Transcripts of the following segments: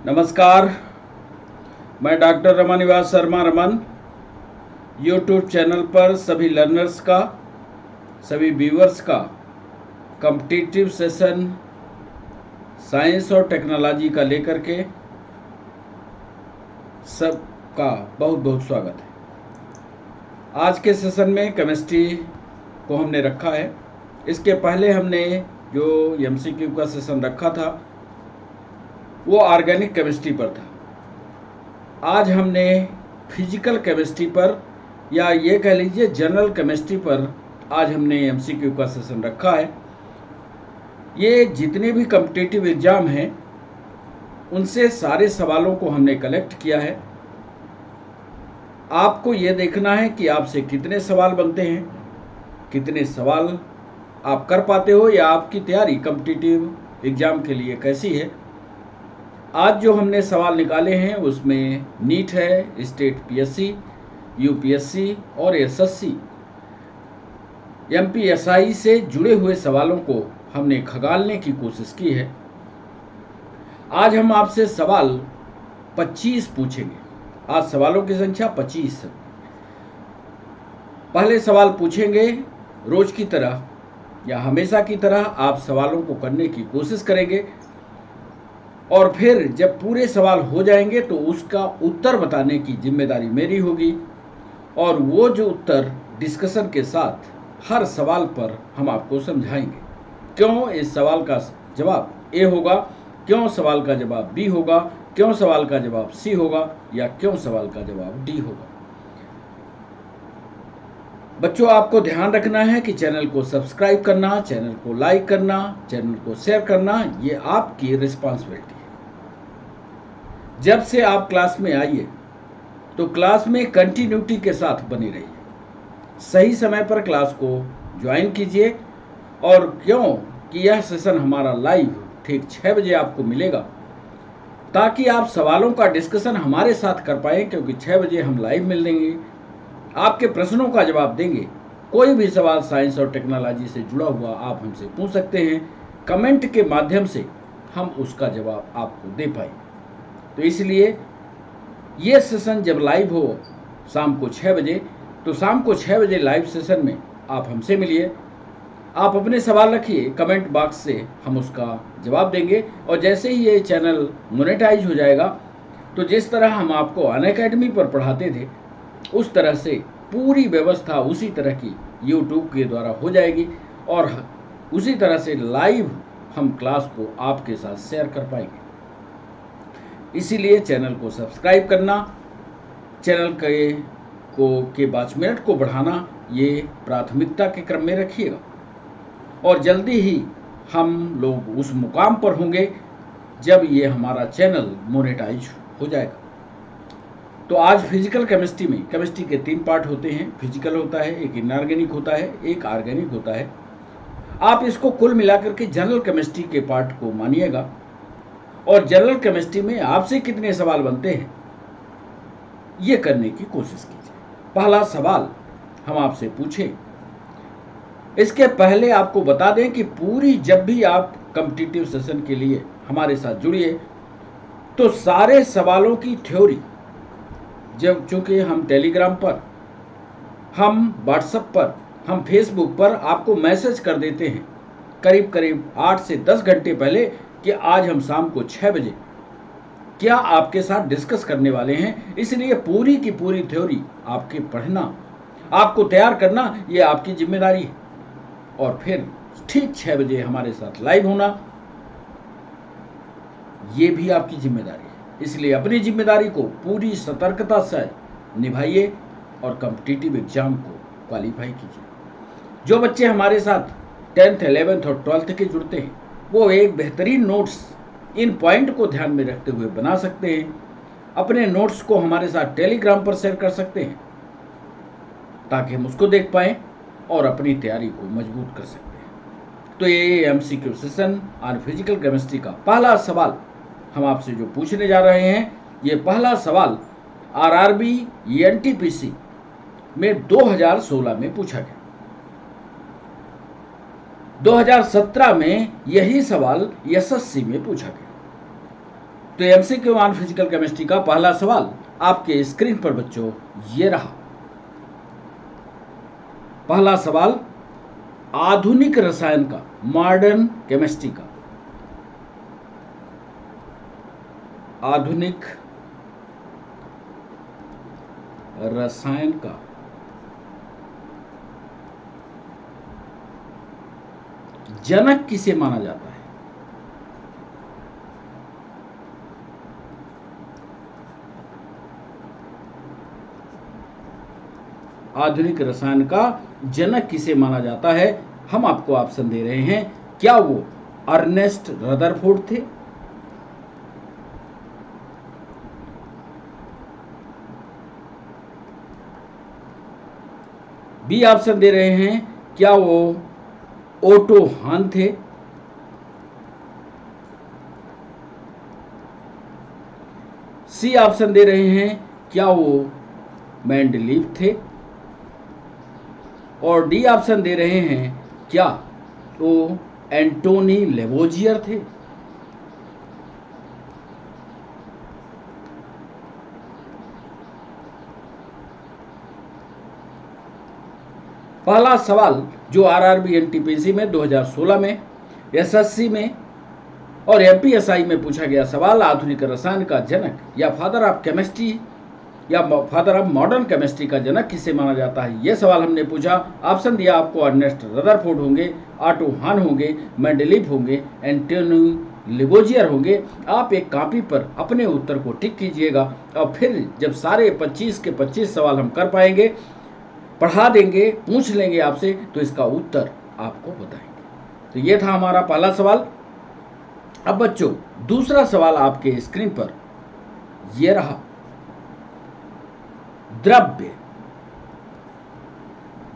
नमस्कार। मैं doctor Ramanivas Sharma Raman YouTube channel पर सभी लर्नर्स का, सभी व्यूअर्स का कॉम्पिटिटिव सेशन साइंस और टेक्नोलॉजी का लेकर के सबका बहुत बहुत स्वागत है। आज के सेशन में केमिस्ट्री को हमने रखा है। इसके पहले हमने जो एमसीक्यू का सेशन रखा था वो ऑर्गेनिक केमिस्ट्री पर था। आज हमने फिजिकल केमिस्ट्री पर या ये कह लीजिए जनरल केमिस्ट्री पर आज हमने एमसीक्यू का सेशन रखा है। ये जितने भी कॉम्पिटिटिव एग्जाम हैं उनसे सारे सवालों को हमने कलेक्ट किया है। आपको ये देखना है कि आपसे कितने सवाल बनते हैं, कितने सवाल आप कर पाते हो या आपकी तैयारी कॉम्पिटिटिव एग्जाम के लिए कैसी है। आज जो हमने सवाल निकाले हैं उसमें नीट है, स्टेट पीएससी, यूपीएससी और एसएससी, एमपीएसआई से जुड़े हुए सवालों को हमने खंगालने की कोशिश की है। आज हम आपसे सवाल 25 पूछेंगे। आज सवालों की संख्या 25 है। पहले सवाल पूछेंगे रोज की तरह या हमेशा की तरह आप सवालों को करने की कोशिश करेंगे और फिर जब पूरे सवाल हो जाएंगे तो उसका उत्तर बताने की जिम्मेदारी मेरी होगी और वो जो उत्तर डिस्कशन के साथ हर सवाल पर हम आपको समझाएंगे। क्यों इस सवाल का जवाब ए होगा, क्यों सवाल का जवाब बी होगा, क्यों सवाल का जवाब सी होगा या क्यों सवाल का जवाब डी होगा। बच्चों, आपको ध्यान रखना है कि चैनल को सब्सक्राइब करना, चैनल को लाइक करना, चैनल को शेयर करना ये आपकी रिस्पॉन्सिबिलिटी है। जब से आप क्लास में आइए तो क्लास में कंटिन्यूटी के साथ बने रहिए, सही समय पर क्लास को ज्वाइन कीजिए। और क्यों कि यह सेशन हमारा लाइव ठीक 6 बजे आपको मिलेगा ताकि आप सवालों का डिस्कशन हमारे साथ कर पाएँ, क्योंकि 6 बजे हम लाइव मिल लेंगे, आपके प्रश्नों का जवाब देंगे। कोई भी सवाल साइंस और टेक्नोलॉजी से जुड़ा हुआ आप हमसे पूछ सकते हैं, कमेंट के माध्यम से हम उसका जवाब आपको दे पाएंगे। तो इसलिए ये सेशन जब लाइव हो शाम को 6 बजे, तो शाम को 6 बजे लाइव सेशन में आप हमसे मिलिए। आप अपने सवाल रखिए, कमेंट बॉक्स से हम उसका जवाब देंगे। और जैसे ही ये चैनल मोनेटाइज हो जाएगा तो जिस तरह हम आपको अनअकैडमी पर पढ़ाते थे उस तरह से पूरी व्यवस्था उसी तरह की यूट्यूब के द्वारा हो जाएगी और उसी तरह से लाइव हम क्लास को आपके साथ शेयर कर पाएंगे। इसीलिए चैनल को सब्सक्राइब करना, चैनल के वॉच मिनट को बढ़ाना ये प्राथमिकता के क्रम में रखिएगा और जल्दी ही हम लोग उस मुकाम पर होंगे जब ये हमारा चैनल मोनेटाइज हो जाएगा। तो आज फिजिकल केमिस्ट्री में केमिस्ट्री के 3 पार्ट होते हैं। फिजिकल होता है, एक इनऑर्गेनिक होता है, एक ऑर्गेनिक होता है। आप इसको कुल मिलाकर के जनरल केमिस्ट्री के पार्ट को मानिएगा। और जनरल केमिस्ट्री में आपसे कितने सवाल बनते हैं ये करने की कोशिश कीजिए। पहला सवाल हम आपसे पूछें। इसके पहले आपको बता दें कि पूरी जब भी आप कॉम्पिटिटिव सेशन के लिए हमारे साथ जुड़िए तो सारे सवालों की थ्योरी, जब चूंकि हम टेलीग्राम पर, हम व्हाट्सएप पर, हम फेसबुक पर आपको मैसेज कर देते हैं करीब करीब 8 से 10 घंटे पहले कि आज हम शाम को 6 बजे क्या आपके साथ डिस्कस करने वाले हैं। इसलिए पूरी की पूरी थ्योरी आपके पढ़ना, आपको तैयार करना ये आपकी जिम्मेदारी है। और फिर ठीक 6 बजे हमारे साथ लाइव होना ये भी आपकी जिम्मेदारी है। इसलिए अपनी जिम्मेदारी को पूरी सतर्कता से निभाइए और कॉम्पिटिटिव एग्जाम को क्वालिफाई कीजिए। जो बच्चे हमारे साथ 10th, 11th और 12th के जुड़ते हैं वो एक बेहतरीन नोट्स इन पॉइंट को ध्यान में रखते हुए बना सकते हैं। अपने नोट्स को हमारे साथ टेलीग्राम पर शेयर कर सकते हैं ताकि हम उसको देख पाएं और अपनी तैयारी को मजबूत कर सकते हैं। तो ये MCQ session on physical chemistry का पहला सवाल हम आपसे जो पूछने जा रहे हैं, ये पहला सवाल आरआरबी एनटीपीसी में 2016 में पूछा गया। 2017 में यही सवाल एसएससी में पूछा गया। तो एमसीक्यू ऑन फिजिकल केमिस्ट्री का पहला सवाल आपके स्क्रीन पर बच्चों ये रहा। पहला सवाल आधुनिक रसायन का, मॉडर्न केमिस्ट्री का, आधुनिक रसायन का जनक किसे माना जाता है? आधुनिक रसायन का जनक किसे माना जाता है? हम आपको ऑप्शन दे रहे हैं। क्या वो अर्नेस्ट रदरफोर्ड थे? बी ऑप्शन दे रहे हैं, क्या वो ओटो हान थे? सी ऑप्शन दे रहे हैं, क्या वो मेंडलीव थे? और डी ऑप्शन दे रहे हैं, क्या वो एंटोनी लेवोजियर थे? पहला सवाल जो आरआरबी एनटीपीसी में 2016 में, एसएससी में और एमपीएसआई में पूछा गया सवाल, आधुनिक रसायन का जनक या फादर ऑफ केमिस्ट्री या फादर ऑफ मॉडर्न केमिस्ट्री का जनक किसे माना जाता है, यह सवाल हमने पूछा। ऑप्शन दिया आपको, अर्नेस्ट रदरफोर्ड होंगे, ऑटो हान होंगे, मेंडलीव होंगे, एंटोनी लेवोजियर होंगे। आप एक कॉपी पर अपने उत्तर को टिक कीजिएगा और फिर जब सारे 25 के 25 सवाल हम कर पाएंगे, पढ़ा देंगे, पूछ लेंगे आपसे, तो इसका उत्तर आपको बताएंगे। तो ये था हमारा पहला सवाल। अब बच्चों दूसरा सवाल आपके स्क्रीन पर ये रहा। द्रव्य,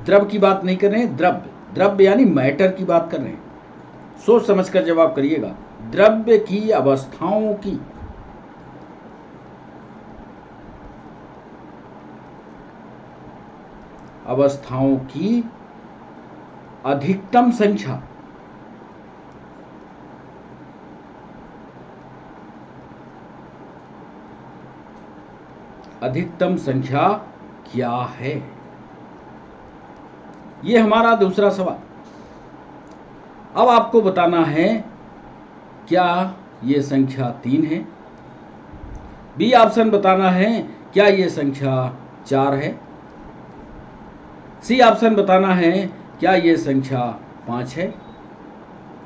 द्रव की बात नहीं कर रहे हैं, द्रव्य, द्रव्य यानी मैटर की बात कर रहे हैं। सोच समझ कर जवाब करिएगा। द्रव्य की अवस्थाओं की अधिकतम संख्या क्या है? ये हमारा दूसरा सवाल। अब आपको बताना है, क्या ये संख्या 3 है? बी ऑप्शन बताना है, क्या ये संख्या 4 है? सी ऑप्शन बताना है, क्या ये संख्या 5 है?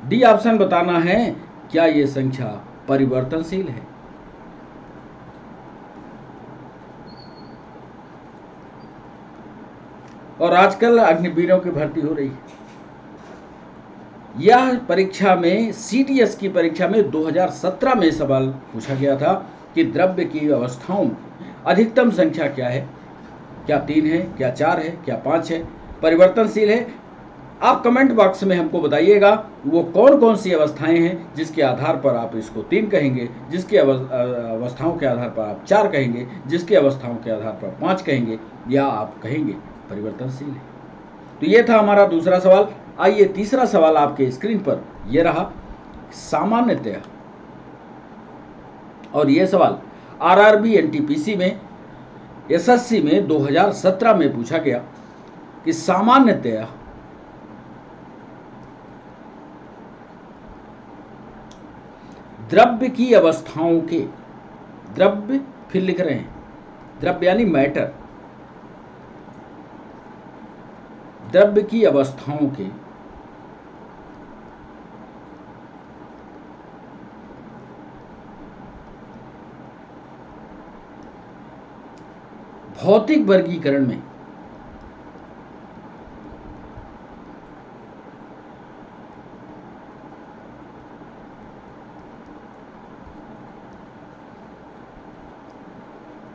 डी ऑप्शन बताना है, क्या ये संख्या परिवर्तनशील है? और आजकल अग्निवीरों की भर्ती हो रही है। यह परीक्षा में, सीटीएस की परीक्षा में 2017 में सवाल पूछा गया था कि द्रव्य की अवस्थाओं अधिकतम संख्या क्या है? क्या 3 है, क्या 4 है, क्या 5 है, परिवर्तनशील है? आप कमेंट बॉक्स में हमको बताइएगा वो कौन कौन सी अवस्थाएं हैं जिसके आधार पर आप इसको 3 कहेंगे, जिसकी अवस्थाओं के आधार पर आप 4 कहेंगे, जिसकी अवस्थाओं के आधार पर 5 कहेंगे, या आप कहेंगे परिवर्तनशील है। तो ये था हमारा दूसरा सवाल। आइए तीसरा सवाल आपके स्क्रीन पर यह रहा, सामान्यतया, और यह सवाल आरआरबी एनटीपीसी में, एसएससी में 2017 में पूछा गया कि सामान्यतया द्रव्य की अवस्थाओं के, द्रव्य फिर लिख रहे हैं, द्रव्य यानी मैटर, द्रव्य की अवस्थाओं के भौतिक वर्गीकरण में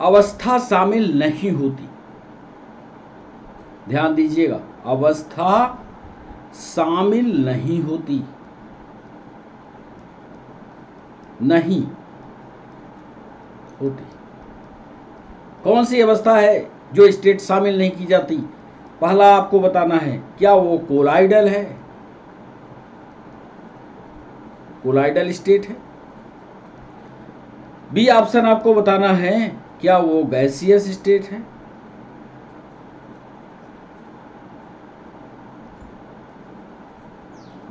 अवस्था शामिल नहीं होती। ध्यान दीजिएगा, अवस्था शामिल नहीं होती, नहीं होती। कौन सी अवस्था है जो स्टेट शामिल नहीं की जाती? पहला आपको बताना है, क्या वो कोलाइडल है? कोलाइडल स्टेट है। बी ऑप्शन आपको बताना है क्या वो गैसियस स्टेट है।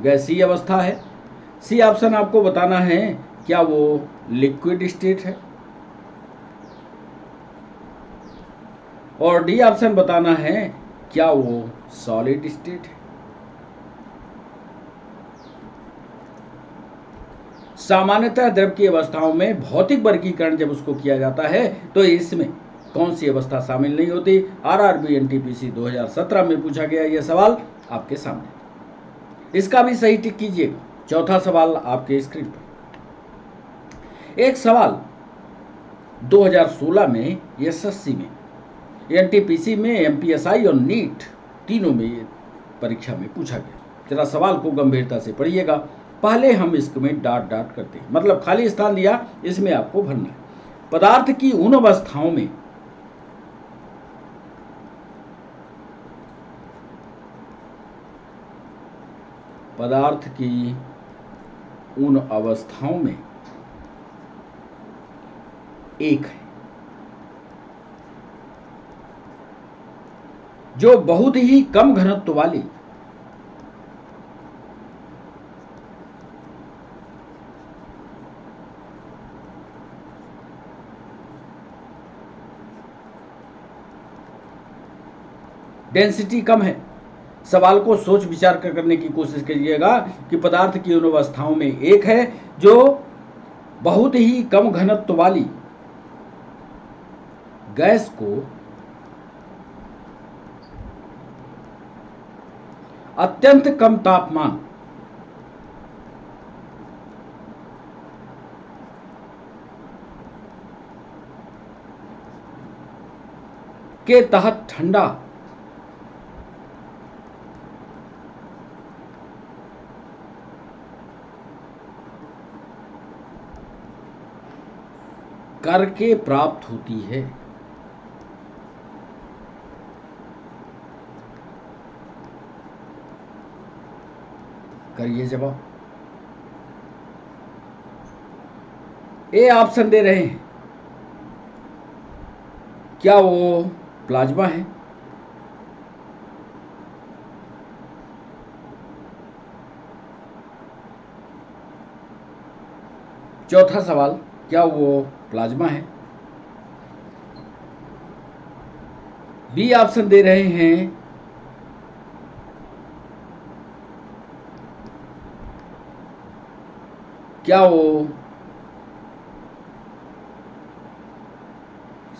गैसीय अवस्था है। सी ऑप्शन आपको बताना है क्या वो लिक्विड स्टेट है। और डी ऑप्शन बताना है क्या वो सॉलिड स्टेट है। सामान्यतः द्रव की अवस्थाओं में भौतिक वर्गीकरण जब उसको किया जाता है तो इसमें कौन सी अवस्था शामिल नहीं होती। आरआरबी एनटीपीसी 2017 में पूछा गया यह सवाल आपके सामने। इसका भी सही टिक कीजिएगा। चौथा सवाल आपके स्क्रीन पर। एक सवाल 2016 में एसएससी में, एनटीपीसी में, एमपीएसआई और नीट तीनों में परीक्षा में पूछा गया। जरा सवाल को गंभीरता से पढ़िएगा। पहले हम इसमें डॉट डॉट करते हैं, मतलब खाली स्थान दिया, इसमें आपको भरना है। पदार्थ की उन अवस्थाओं में एक है जो बहुत ही कम घनत्व वाली डेंसिटी कम है। सवाल को सोच विचार कर करने की कोशिश करिएगा कि पदार्थ की उन अवस्थाओं में एक है जो बहुत ही कम घनत्व वाली गैस को अत्यंत कम तापमान के तहत ठंडा करके प्राप्त होती है। करिए जवाब। ए ऑप्शन दे रहे हैं क्या वो प्लाज्मा है। चौथा सवाल, क्या वो प्लाज्मा है। बी ऑप्शन दे रहे हैं क्या वो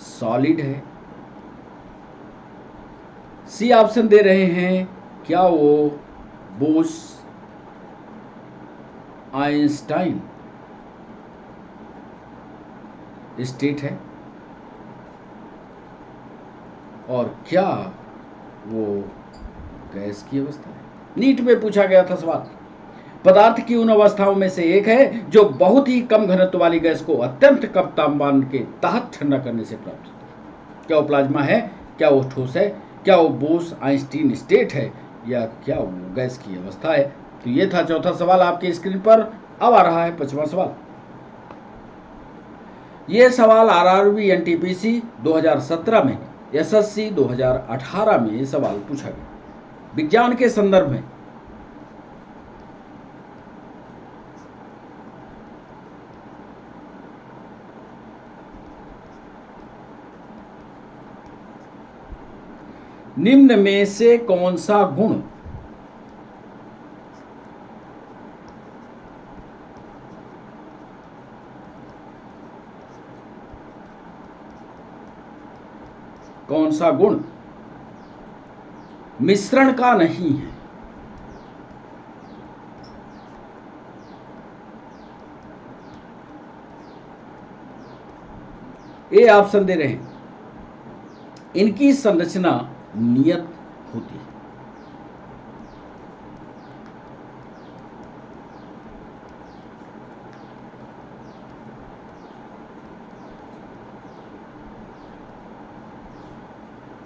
सॉलिड है। सी ऑप्शन दे रहे हैं क्या वो बोस आइंस्टाइन स्टेट है। और क्या वो गैस की अवस्था है। नीट में पूछा गया था सवाल। पदार्थ की उन अवस्थाओं में से एक है जो बहुत ही कम घनत्व वाली गैस को अत्यंत कम तापमान के तहत ठंडा करने से प्राप्त होता है। क्या वो प्लाज्मा है, क्या वो ठोस है, क्या वो बोस आइंस्टीन स्टेट है, या क्या वो गैस की अवस्था है। तो ये था चौथा सवाल आपके स्क्रीन पर। अब आ रहा है पांचवा सवाल। ये सवाल आरआरबी एनटीपीसी 2017 में, एसएससी 2018 में ये सवाल पूछा गया विज्ञान के संदर्भ में। निम्न में से कौन सा गुण मिश्रण का नहीं है। ए ऑप्शन दे रहे हैं इनकी संरचना नियत होती है।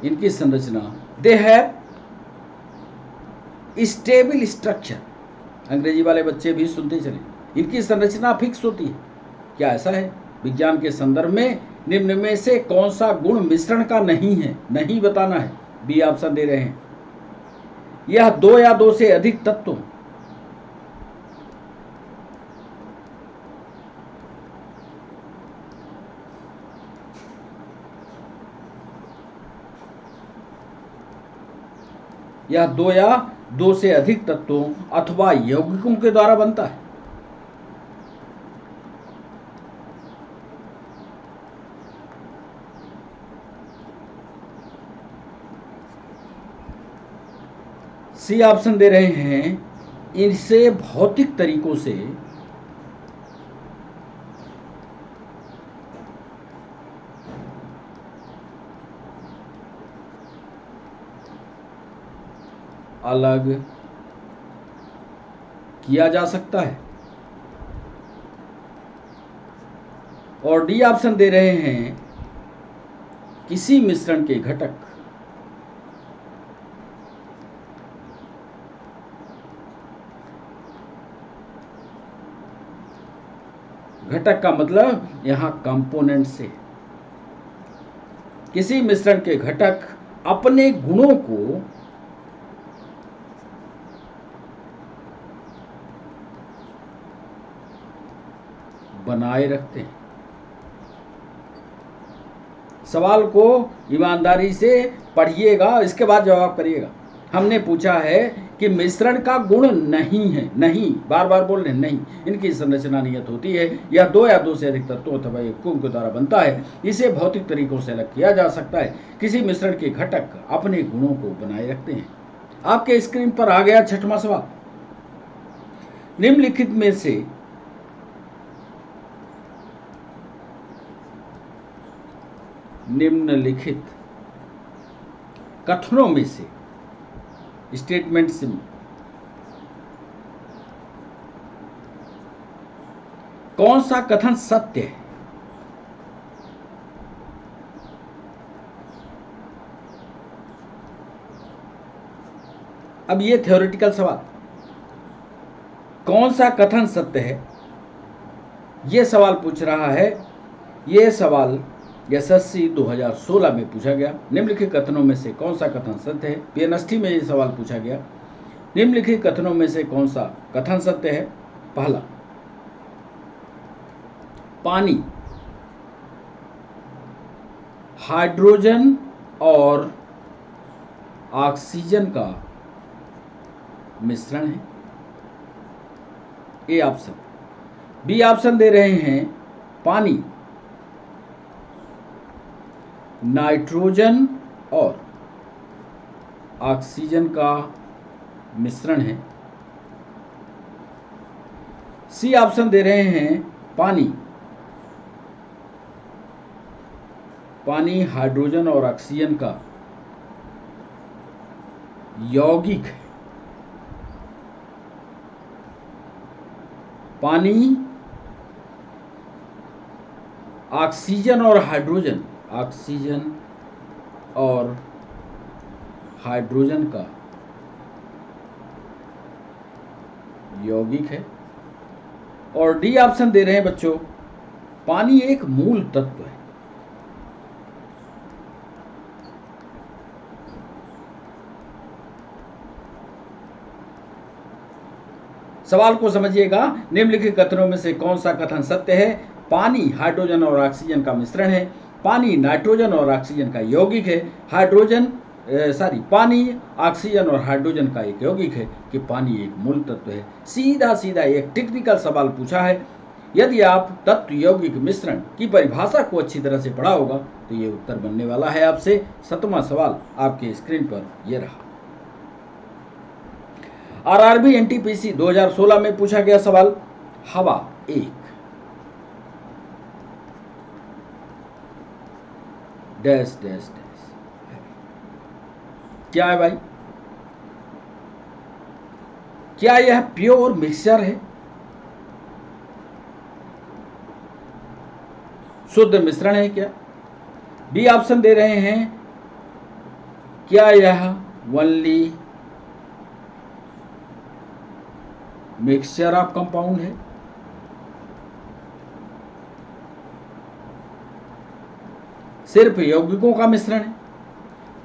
इनकी संरचना दे हैव स्टेबल स्ट्रक्चर। अंग्रेजी वाले बच्चे भी सुनते चले। इनकी संरचना फिक्स होती है। क्या ऐसा है? विज्ञान के संदर्भ में निम्न में से कौन सा गुण मिश्रण का नहीं है? नहीं बताना है। बी ऑप्शन दे रहे हैं। यह दो या दो से अधिक तत्व, यह दो या दो से अधिक तत्वों अथवा यौगिकों के द्वारा बनता है। सी ऑप्शन दे रहे हैं, इनसे भौतिक तरीकों से अलग किया जा सकता है। और डी ऑप्शन दे रहे हैं, किसी मिश्रण के घटक का मतलब यहां कंपोनेंट से, किसी मिश्रण के घटक अपने गुणों को बनाए रखते हैं। सवाल को ईमानदारी से पढ़िएगा, इसके बाद जवाब करिएगा। हमने पूछा है कि मिश्रण का गुण नहीं है, नहीं, बार बार बोल रहे हैं, नहीं, इनकी संरचना नियत होती है, यह दो या दो से अधिक तत्वों अथवा यौगिकों के द्वारा बनता है, इसे भौतिक तरीकों से अलग किया जा सकता है, किसी मिश्रण के घटक अपने गुणों को बनाए रखते हैं। आपके स्क्रीन पर आ गया छठवां सवाल। निम्नलिखित में से निम्नलिखित कथनों में से, स्टेटमेंट्स में कौन सा कथन सत्य है? अब ये थ्योरेटिकल सवाल, कौन सा कथन सत्य है, ये सवाल पूछ रहा है। ये सवाल एसएससी 2016 में पूछा गया। निम्नलिखित कथनों में से कौन सा कथन सत्य है? पीएनएसटी में ये सवाल पूछा गया। निम्नलिखित कथनों में से कौन सा कथन सत्य है? पहला, पानी हाइड्रोजन और ऑक्सीजन का मिश्रण है। A option. बी ऑप्शन दे रहे हैं, पानी नाइट्रोजन और ऑक्सीजन का मिश्रण है। सी ऑप्शन दे रहे हैं, पानी हाइड्रोजन और ऑक्सीजन का यौगिक है। पानी ऑक्सीजन और हाइड्रोजन का यौगिक है। और डी ऑप्शन दे रहे हैं बच्चों, पानी एक मूल तत्व है। सवाल को समझिएगा। निम्नलिखित कथनों में से कौन सा कथन सत्य है? पानी हाइड्रोजन और ऑक्सीजन का मिश्रण है, पानी नाइट्रोजन और ऑक्सीजन का यौगिक है, पानी ऑक्सीजन और हाइड्रोजन का एक यौगिक है, कि पानी एक मूल तत्व है। सीधा सीधा एक टेक्निकल सवाल पूछा है। यदि आप तत्व यौगिक मिश्रण की परिभाषा को अच्छी तरह से पढ़ा होगा तो ये उत्तर बनने वाला है आपसे। 7वां सवाल आपके स्क्रीन पर ये रहा। आरआरबी एनटीपीसी 2016 में पूछा गया सवाल, हवा एक डैश डैश डैश क्या है भाई? क्या यह प्योर मिक्सचर है, शुद्ध मिश्रण है क्या? बी ऑप्शन दे रहे हैं, क्या यह ओनली मिक्सचर ऑफ कंपाउंड है? सिर्फ यौगिकों का मिश्रण है।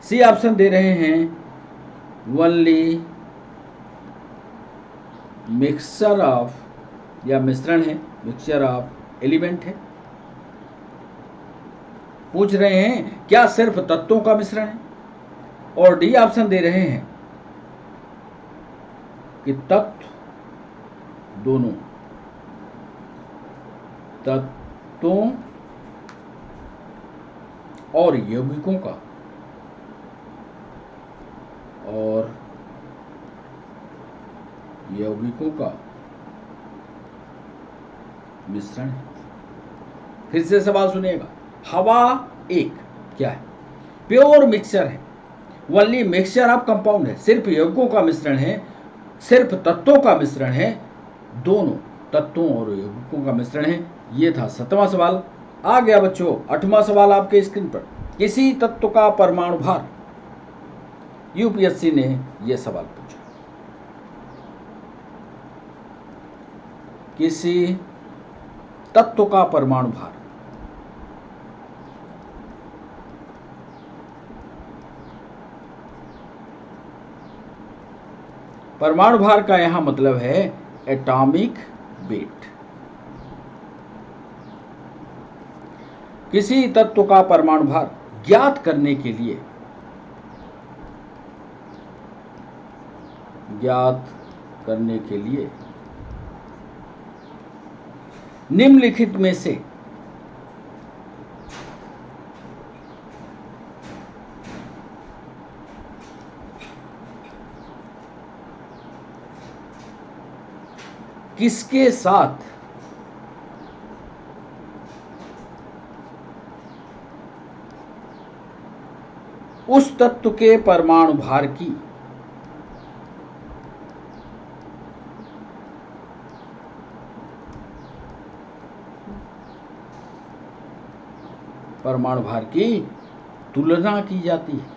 सी ऑप्शन दे रहे हैं ओनली मिक्सचर ऑफ, या मिश्रण है, मिक्सचर ऑफ एलिमेंट है। पूछ रहे हैं क्या सिर्फ तत्वों का मिश्रण है। और डी ऑप्शन दे रहे हैं कि तत्व दोनों, तत्वों और यौगिकों का, और यौगिकों का मिश्रण है। फिर से सवाल सुनिएगा। हवा एक क्या है? प्योर मिक्सचर है, ओनली मिक्सचर ऑफ कंपाउंड है, सिर्फ यौगिकों का मिश्रण है, सिर्फ तत्वों का मिश्रण है, दोनों तत्वों और यौगिकों का मिश्रण है। ये था 7वां सवाल। आ गया बच्चों 8वां सवाल आपके स्क्रीन पर। किसी तत्व का परमाणु भार, यूपीएससी ने यह सवाल पूछा। किसी तत्व का परमाणु भार, परमाणु भार का यहां मतलब है एटॉमिक वेट। किसी तत्व का परमाणु भार ज्ञात करने के लिए, ज्ञात करने के लिए निम्नलिखित में से किसके साथ उस तत्व के परमाणु भार की परमाणु भार की तुलना की जाती है।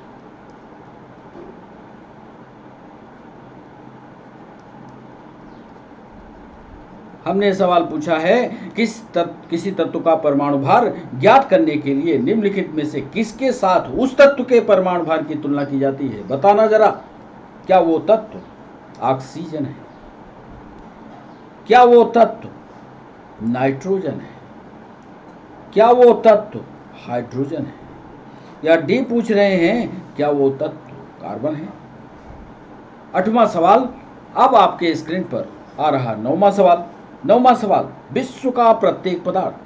हमने सवाल पूछा है किसी तत्व का परमाणु भार ज्ञात करने के लिए निम्नलिखित में से किसके साथ उस तत्व के परमाणु भार की तुलना की जाती है। बताना जरा, क्या वो तत्व ऑक्सीजन है? क्या वो तत्व नाइट्रोजन है? क्या वो तत्व हाइड्रोजन है? या डी पूछ रहे हैं क्या वो तत्व कार्बन है? 8वां सवाल अब आपके स्क्रीन पर आ रहा 9वां सवाल। 9वां सवाल, विश्व का प्रत्येक पदार्थ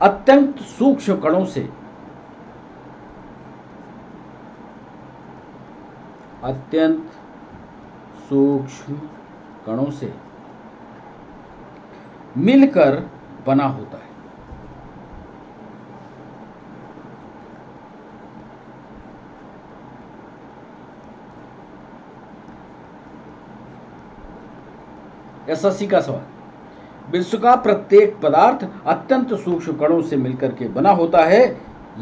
अत्यंत सूक्ष्म कणों से, अत्यंत सूक्ष्म कणों से मिलकर बना होता है। एसएससी का सवाल, विश्व का प्रत्येक पदार्थ अत्यंत सूक्ष्म कणों से मिलकर के बना होता है।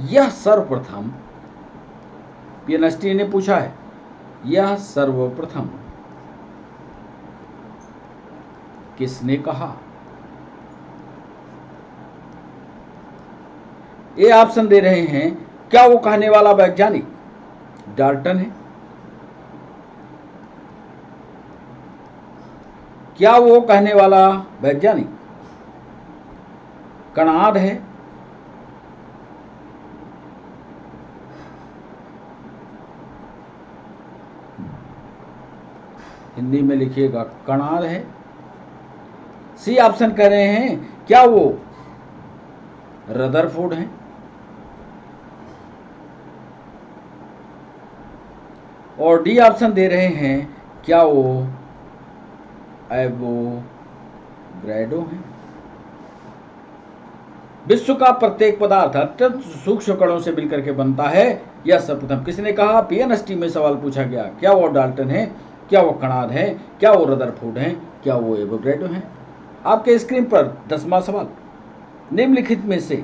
यह सर्वप्रथम पीएनएसटी ने पूछा है, यह सर्वप्रथम किसने कहा? ये ऑप्शन दे रहे हैं, क्या वो कहने वाला वैज्ञानिक डाल्टन है? क्या वो कहने वाला वैज्ञानिक कणाद है? हिंदी में लिखिएगा कणाद है। सी ऑप्शन कह रहे हैं, क्या वो रदरफोर्ड है? और डी ऑप्शन दे रहे हैं, क्या वो एवोगैड्रो है? विश्व का प्रत्येक पदार्थ अत्यंत सूक्ष्म कणों से मिलकर के बनता है, यह सर्वप्रथम किसने कहा? पीएनएसटी में सवाल पूछा गया। क्या वो डाल्टन है? क्या वो कणाद है? क्या वो रदरफोर्ड है? क्या वो एवोगैड्रो है? आपके स्क्रीन पर 10वां सवाल, निम्नलिखित में से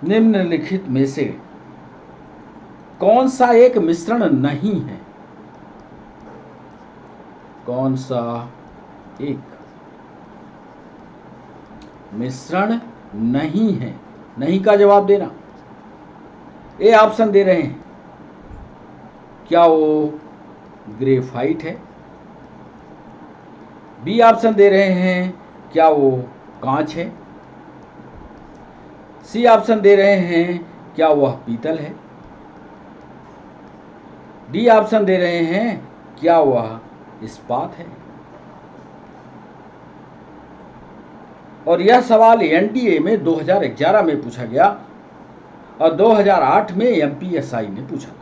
निम्नलिखित में से कौन सा एक मिश्रण नहीं है? कौन सा एक मिश्रण नहीं है? नहीं का जवाब देना। ए ऑप्शन दे रहे हैं, क्या वो ग्रेफाइट है? बी ऑप्शन दे रहे हैं, क्या वो कांच है? सी ऑप्शन दे रहे हैं, क्या वह पीतल है? डी ऑप्शन दे रहे हैं, क्या वह इस्पात है? और यह सवाल एनडीए में 2011 में पूछा गया और 2008 में एमपीएसआई ने पूछा था।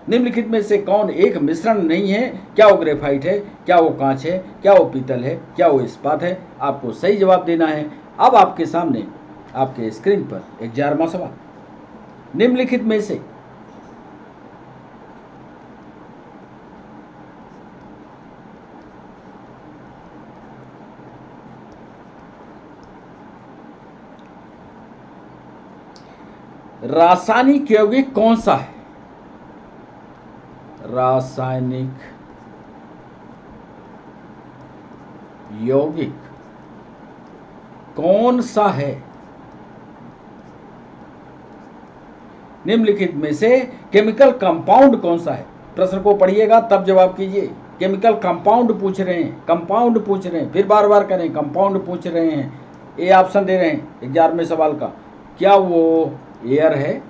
निम्नलिखित में से कौन एक मिश्रण नहीं है? क्या वो ग्रेफाइट है? क्या वो कांच है? क्या वो पीतल है? क्या वो इस्पात है? आपको सही जवाब देना है। अब आपके सामने आपके स्क्रीन पर 11वां सवाल, निम्नलिखित में से रासायनिक यौगिक कौन सा है? रासायनिक यौगिक कौन सा है? निम्नलिखित में से केमिकल कंपाउंड कौन सा है? प्रश्न को पढ़िएगा तब जवाब कीजिए। केमिकल कंपाउंड पूछ रहे हैं, कंपाउंड पूछ रहे हैं, फिर बार बार करें, कंपाउंड पूछ रहे हैं। ए ऑप्शन दे रहे हैं 11वें सवाल का, क्या वो एयर है?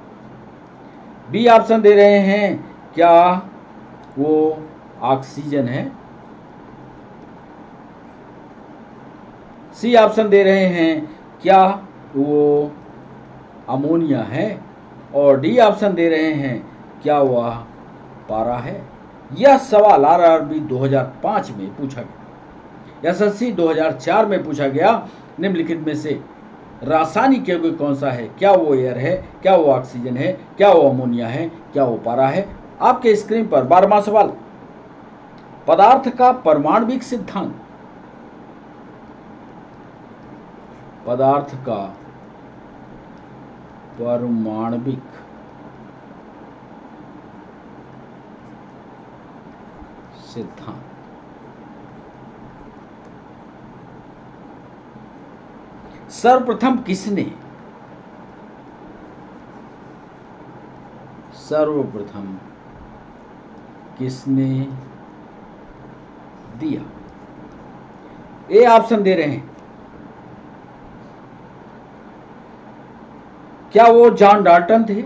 बी ऑप्शन दे रहे हैं, क्या वो ऑक्सीजन है? सी ऑप्शन दे रहे हैं, क्या वो अमोनिया है? और डी ऑप्शन दे रहे हैं, क्या वह पारा है? यह सवाल आरआरबी 2005 में पूछा गया, एसएससी 2004 में पूछा गया। निम्नलिखित में से रासायनिक यौगिक कौन सा है? क्या वो एयर है? क्या वो ऑक्सीजन है? क्या वो अमोनिया है? क्या वो पारा है? आपके स्क्रीन पर 12वां सवाल, पदार्थ का परमाणविक सिद्धांत। पदार्थ का परमाणविक सिद्धांत। सर्वप्रथम किसने दिया? ए ऑप्शन दे रहे हैं, क्या वो जॉन डाल्टन थे?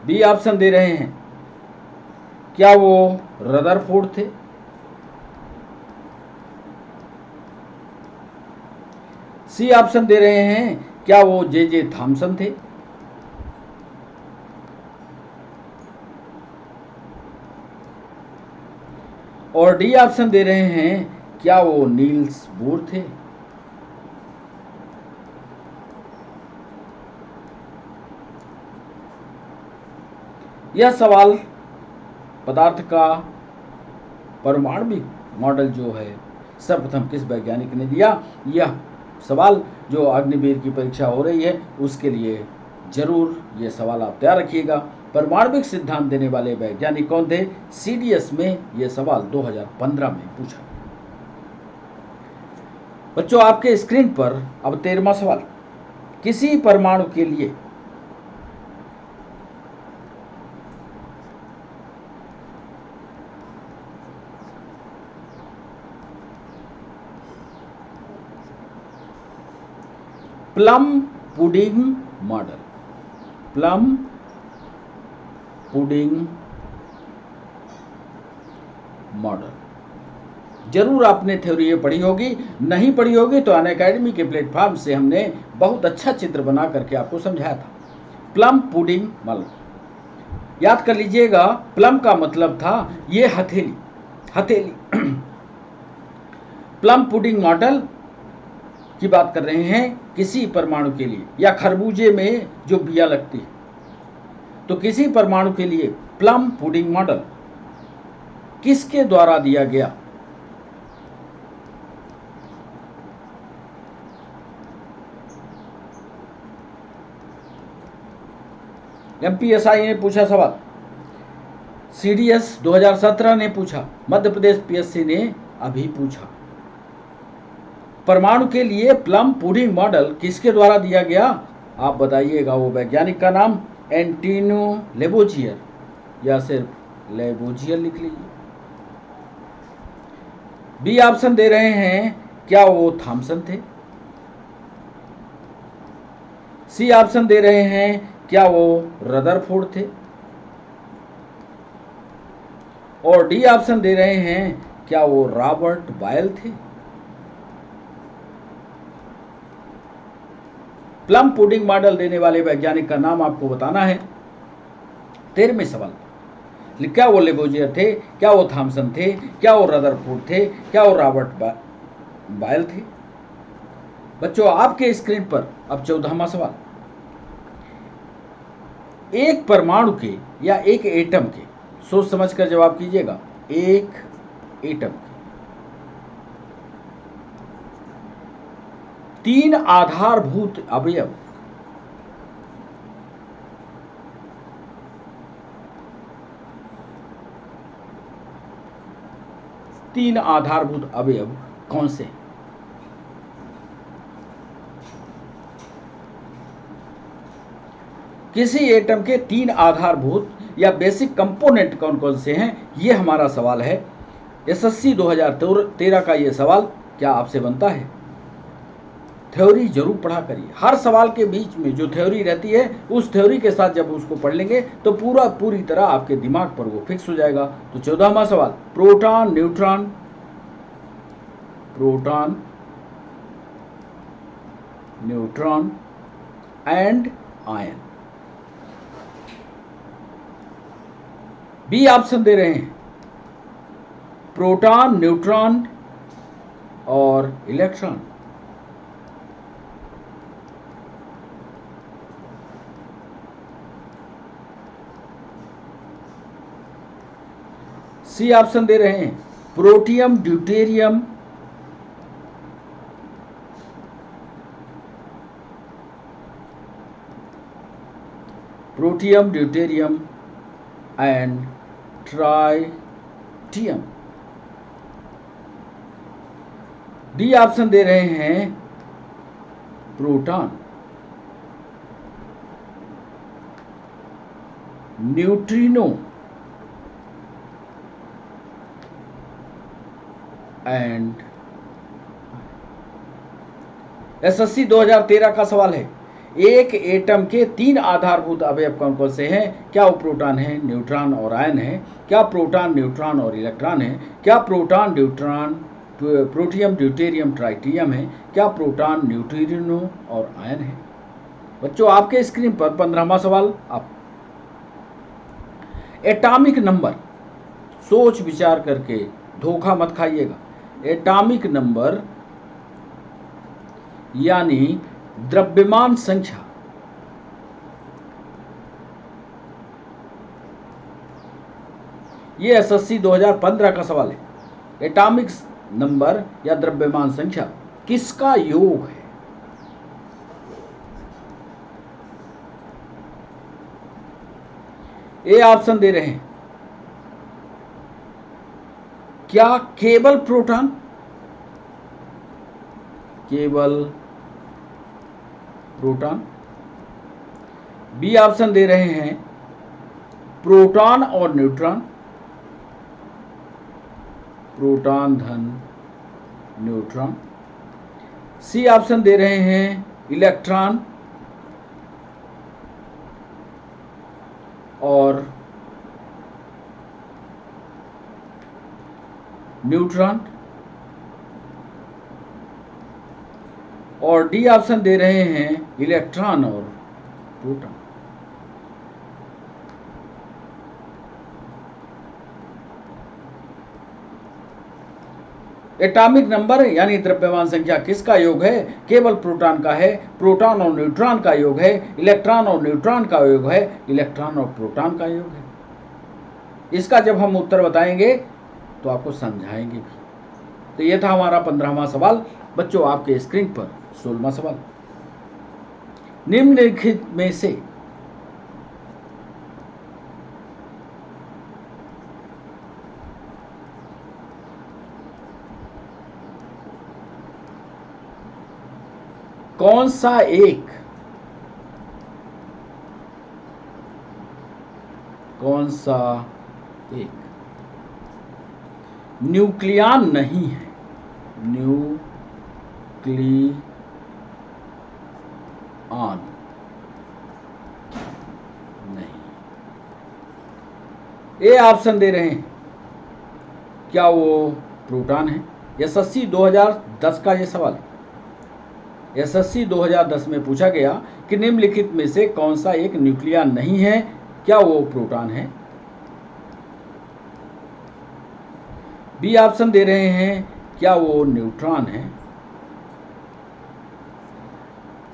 बी ऑप्शन दे रहे हैं, क्या वो रदरफोर्ड थे? सी ऑप्शन दे रहे हैं, क्या वो जे थॉमसन थे? और डी ऑप्शन दे रहे हैं, क्या वो नील्स बोर थे? यह सवाल पदार्थ का परमाणविक मॉडल जो है सर्वप्रथम किस वैज्ञानिक ने दिया, यह सवाल जो अग्निवीर की परीक्षा हो रही है उसके लिए जरूर यह सवाल आप तैयार रखिएगा। परमाणविक सिद्धांत देने वाले वैज्ञानिक कौन थे? सीडीएस में यह सवाल 2015 में पूछा। बच्चों, आपके स्क्रीन पर अब 13वां सवाल, किसी परमाणु के लिए plum pudding model, plum pudding model जरूर आपने थ्योरी ये पढ़ी होगी, नहीं पढ़ी होगी तो अनअकैडमी के प्लेटफॉर्म से हमने बहुत अच्छा चित्र बना करके आपको समझाया था। प्लम पुडिंग मॉडल याद कर लीजिएगा, प्लम का मतलब था ये हथेली प्लम पुडिंग मॉडल की बात कर रहे हैं किसी परमाणु के लिए, या खरबूजे में जो बिया लगती है, तो किसी परमाणु के लिए प्लम पुडिंग मॉडल किसके द्वारा दिया गया? MPSI ने पूछा सवाल, CDS 2017 ने पूछा, मध्य प्रदेश PSC ने अभी पूछा। परमाणु के लिए प्लम पुडिंग मॉडल किसके द्वारा दिया गया? आप बताइएगा वो वैज्ञानिक का नाम। एंटिनो लेबोजियर या सिर्फ लेबोजियर लिख लीजिए। बी ऑप्शन दे रहे हैं, क्या वो थॉमसन थे? सी ऑप्शन दे रहे हैं, क्या वो रदरफोर्ड थे? और डी ऑप्शन दे रहे हैं, क्या वो रॉबर्ट बायल थे? प्लम पुडिंग मॉडल देने वाले वैज्ञानिक का नाम आपको बताना है। 13वें सवाल, क्या वो लेबोजियर थे, क्या वो थॉमसन थे, क्या वो रदरफोर्ड थे, क्या वो रॉबर्ट बायल थे? बच्चों आपके स्क्रीन पर अब 14वां सवाल, एक परमाणु के या एक एटम के, सोच समझकर जवाब कीजिएगा, एक एटम के 3 आधारभूत अवयव कौन से? किसी एटम के 3 आधारभूत या बेसिक कंपोनेंट कौन कौन से हैं, ये हमारा सवाल है। SSC 2013 का ये सवाल क्या आपसे बनता है? थ्योरी जरूर पढ़ा करिए। हर सवाल के बीच में जो थ्योरी रहती है, उस थ्योरी के साथ जब उसको पढ़ लेंगे तो पूरी तरह आपके दिमाग पर वो फिक्स हो जाएगा। तो 14वां सवाल, proton, neutron and ion. B option दे रहे हैं, प्रोटॉन, न्यूट्रॉन और इलेक्ट्रॉन। सी ऑप्शन दे रहे हैं, protium, deuterium and tritium. D option दे रहे हैं, प्रोटॉन, न्यूट्रिनो एंड। SSC 2013 का सवाल है, एक एटम के 3 आधारभूत अवयव कौन कौन से हैं? क्या वो प्रोटॉन है, न्यूट्रॉन और आयन है? क्या प्रोटॉन, न्यूट्रॉन और इलेक्ट्रॉन है? क्या प्रोटॉन, प्रोटियम, ड्यूटेरियम, ट्राइटियम है? क्या प्रोटॉन, न्यूट्रिनो और आयन है? बच्चों आपके स्क्रीन पर 15वां सवाल, आप एटॉमिक नंबर, सोच विचार करके धोखा मत खाइएगा। एटॉमिक नंबर यानी द्रव्यमान संख्या, ये SSC 2015 का सवाल है। एटॉमिक नंबर या द्रव्यमान संख्या किसका योग है? ए ऑप्शन दे रहे हैं, क्या केवल प्रोटॉन, बी ऑप्शन दे रहे हैं, प्रोटॉन और न्यूट्रॉन, प्रोटॉन धन न्यूट्रॉन। सी ऑप्शन दे रहे हैं, इलेक्ट्रॉन और न्यूट्रॉन। और डी ऑप्शन दे रहे हैं, इलेक्ट्रॉन और प्रोटॉन। एटॉमिक नंबर यानी द्रव्यमान संख्या किसका योग है? केवल प्रोटॉन का है। प्रोटॉन और न्यूट्रॉन का योग है। इलेक्ट्रॉन और न्यूट्रॉन का योग है। इलेक्ट्रॉन और प्रोटॉन का योग है। इसका जब हम उत्तर बताएंगे तो आपको समझाएंगे भी। तो ये था हमारा 15वां सवाल। बच्चों आपके स्क्रीन पर 16वां सवाल, निम्नलिखित में से कौन सा एक न्यूक्लियन नहीं है? न्यूक्लियन नहीं। ए ऑप्शन दे रहे हैं, क्या वो प्रोटॉन है? एसएससी 2010 का ये सवाल, एसएससी 2010 में पूछा गया कि निम्नलिखित में से कौन सा एक न्यूक्लियन नहीं है, क्या वो प्रोटॉन है? बी ऑप्शन दे रहे हैं, क्या वो न्यूट्रॉन है?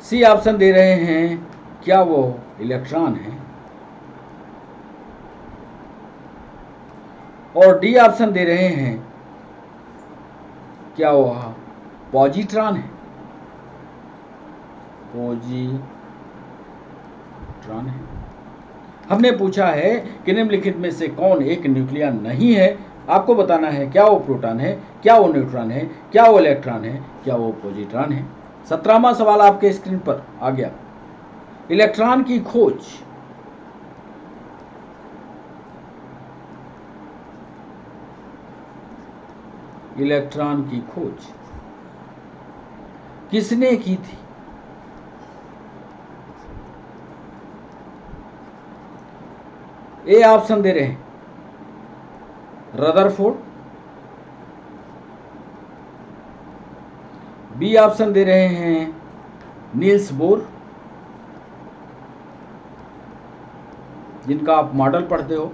सी ऑप्शन दे रहे हैं, क्या वो इलेक्ट्रॉन है? और डी ऑप्शन दे रहे हैं, क्या वो पॉजिट्रॉन है? पॉजिट्रॉन है। हमने पूछा है कि निम्नलिखित में से कौन एक न्यूक्लियन नहीं है। आपको बताना है क्या वो प्रोटॉन है, क्या वो न्यूट्रॉन है, क्या वो इलेक्ट्रॉन है, क्या वो पॉजिट्रॉन है। 17वां सवाल आपके स्क्रीन पर आ गया। इलेक्ट्रॉन की खोज किसने की थी? ए ऑप्शन दे रहे हैं, रदरफोर्ड। बी ऑप्शन दे रहे हैं, नील्स बोर, जिनका आप मॉडल पढ़ते हो।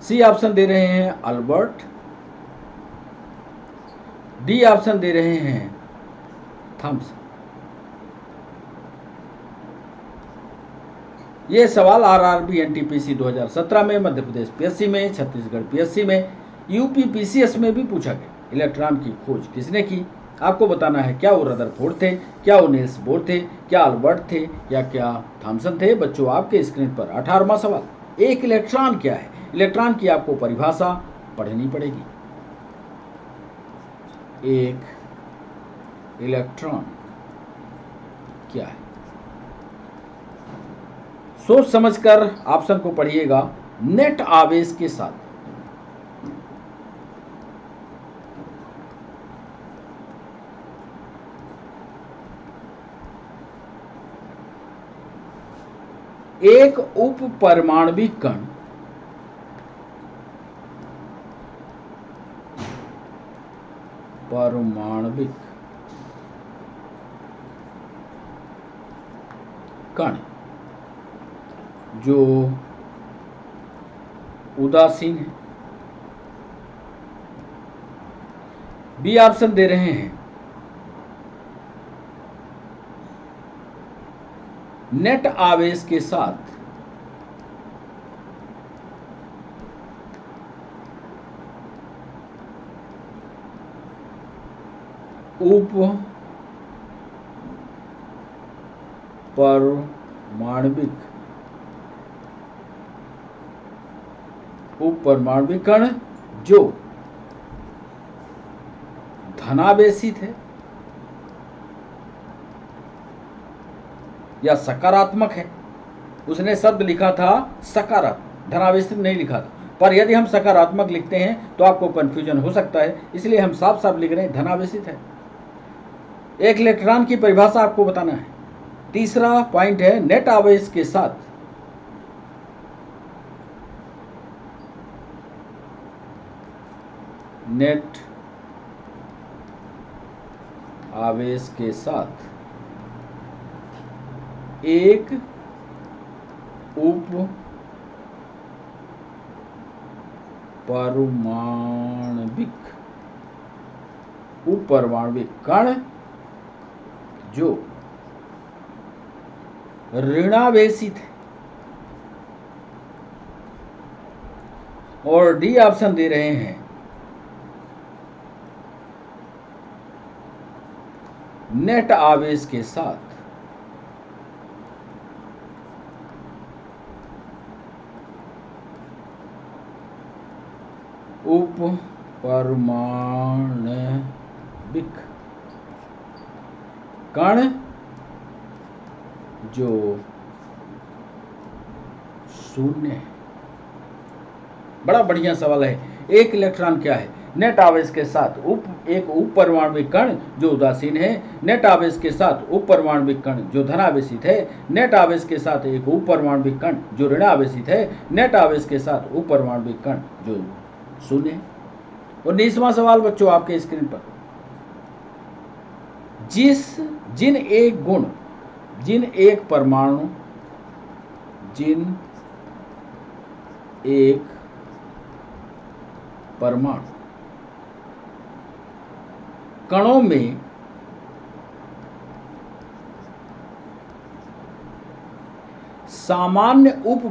सी ऑप्शन दे रहे हैं, अल्बर्ट। डी ऑप्शन दे रहे हैं, थॉमसन। ये सवाल आरआरबी एनटीपीसी 2017 में, मध्य प्रदेश पीएससी में, छत्तीसगढ़ पीएससी में, यूपी पीसीएस में भी पूछा गया। इलेक्ट्रॉन की खोज किसने की? आपको बताना है, क्या वो रदरफोर्ड थे, क्या वो नील्स बोर थे, क्या अल्बर्ट थे, या क्या थॉमसन थे। बच्चों आपके स्क्रीन पर 18वां सवाल, एक इलेक्ट्रॉन क्या है? इलेक्ट्रॉन की आपको परिभाषा पढ़नी पड़ेगी। एक इलेक्ट्रॉन क्या है? सोच समझकर ऑप्शन को पढ़िएगा। नेट आवेश के साथ एक उप परमाणविक कण जो उदासीन है। बी ऑप्शन दे रहे हैं, नेट आवेश के साथ उप परमाणविक कण जो धनावेशी थे या सकारात्मक है। उसने शब्द लिखा था सकारात्मक, धनावेशित नहीं लिखा था। पर यदि हम सकारात्मक लिखते हैं तो आपको कंफ्यूजन हो सकता है, इसलिए हम साफ साफ लिख रहे हैं धनावेशित है। एक इलेक्ट्रॉन की परिभाषा आपको बताना है। तीसरा पॉइंट है, नेट आवेश के साथ एक उप परमाणविक कण जो ऋणावेशित है। और डी ऑप्शन दे रहे हैं, नेट आवेश के साथ उप परमाणविक कण जो शून्य है। बड़ा बढ़िया सवाल है। एक इलेक्ट्रॉन क्या है? नेट आवेश के साथ एक उप परमाणविक कण जो उदासीन है। नेट आवेश के साथ उप परमाणविक कण जो धनावेशित है। नेट आवेश के साथ एक उप परमाणविक कण जो ऋणावेशित है। नेट आवेश के साथ उप परमाणविक कण जो शून्य है। 19वां सवाल बच्चों आपके स्क्रीन पर। जिन एक परमाणु कणों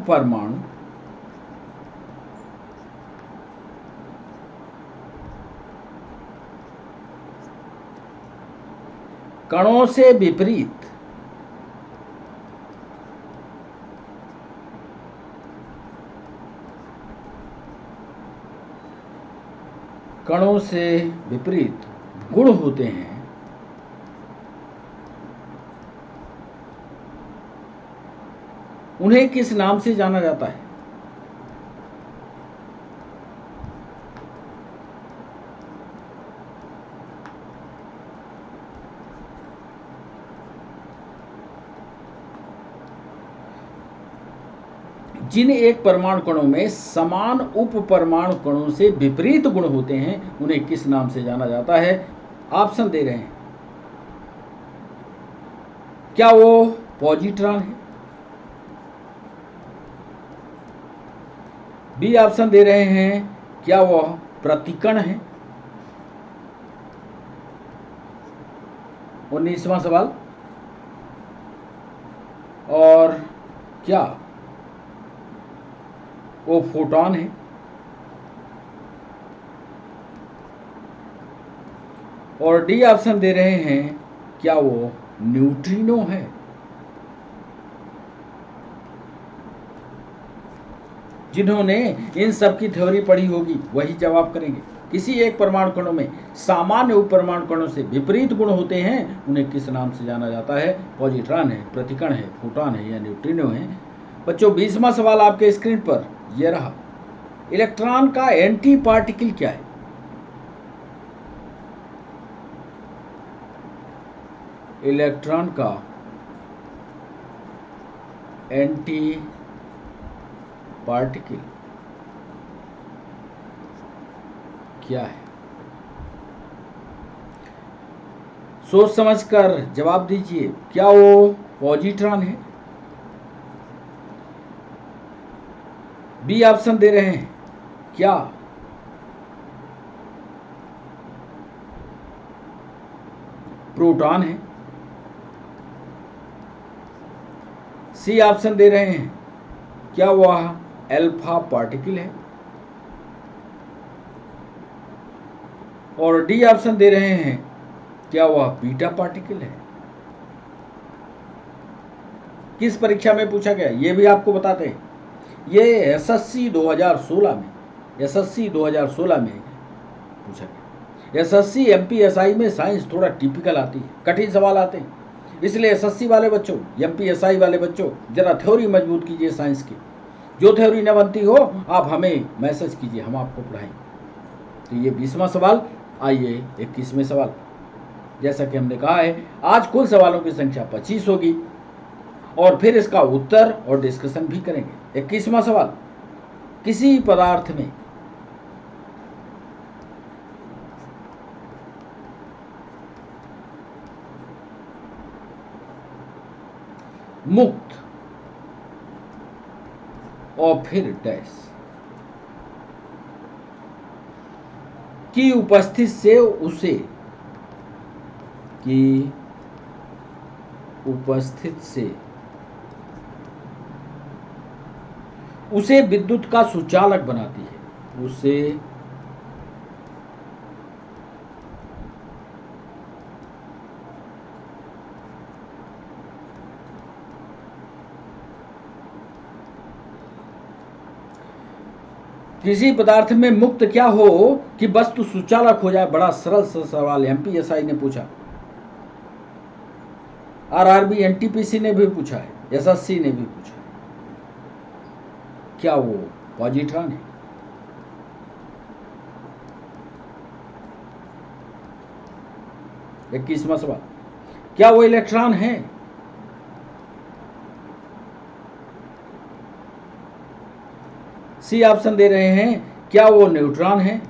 में सामान्य उप परमाणु कणों से विपरीत गुण होते हैं, उन्हें किस नाम से जाना जाता है? जिन एक परमाणु कणों में समान उप परमाणु कणों से विपरीत गुण होते हैं उन्हें किस नाम से जाना जाता है? ऑप्शन दे रहे हैं। क्या वो पॉजिट्रॉन है? बी ऑप्शन दे रहे हैं, क्या वह प्रतिकण है? 19वां सवाल। और क्या वो फोटॉन है? और डी ऑप्शन दे रहे हैं, क्या वो न्यूट्रिनो है? जिन्होंने इन सब की थ्योरी पढ़ी होगी वही जवाब करेंगे। किसी एक परमाणु कणों में सामान्य उप परमाणु कणों से विपरीत गुण होते हैं, उन्हें किस नाम से जाना जाता है? पॉजिट्रॉन है, प्रतिकण है, फोटॉन है या न्यूट्रिनो है? बच्चों 20वां सवाल आपके स्क्रीन पर यह रहा। इलेक्ट्रॉन का एंटी पार्टिकल क्या है? इलेक्ट्रॉन का एंटी पार्टिकल क्या है? सोच समझकर जवाब दीजिए। क्या वो पॉजिट्रॉन है? बी ऑप्शन दे रहे हैं, क्या प्रोटॉन है? सी ऑप्शन दे रहे हैं, क्या वह अल्फा पार्टिकल है? और डी ऑप्शन दे रहे हैं, क्या वह बीटा पार्टिकल है? किस परीक्षा में पूछा गया ये भी आपको बताते हैं। ये एसएससी 2016 में पूछा गया। एसएससी एमपीएसआई में साइंस थोड़ा टिपिकल आती है, कठिन सवाल आते हैं, इसलिए एसएससी वाले बच्चों, एमपीएसआई वाले बच्चों जरा थ्योरी मजबूत कीजिए साइंस की। जो थ्योरी न बनती हो आप हमें मैसेज कीजिए, हम आपको पढ़ाएंगे। तो ये 20वां सवाल। आइए 21वें सवाल। जैसा कि हमने कहा है आज कुल सवालों की संख्या 25 होगी और फिर इसका उत्तर और डिस्कशन भी करेंगे। 21वां सवाल। किसी पदार्थ में मुक्त और फिर डैश की उपस्थिति से उसे विद्युत का सुचालक बनाती है। उसे किसी पदार्थ में मुक्त क्या हो कि वस्तु सुचालक हो जाए? बड़ा सरल सा सवाल एमपीएसआई ने पूछा। आरआरबी एनटीपीसी ने भी पूछा है, एसएससी ने भी पूछा है, क्या वो पॉजिट्रॉन है? इक्कीसवां सवाल, क्या वो इलेक्ट्रॉन है? सी ऑप्शन दे रहे हैं, क्या वो न्यूट्रॉन है?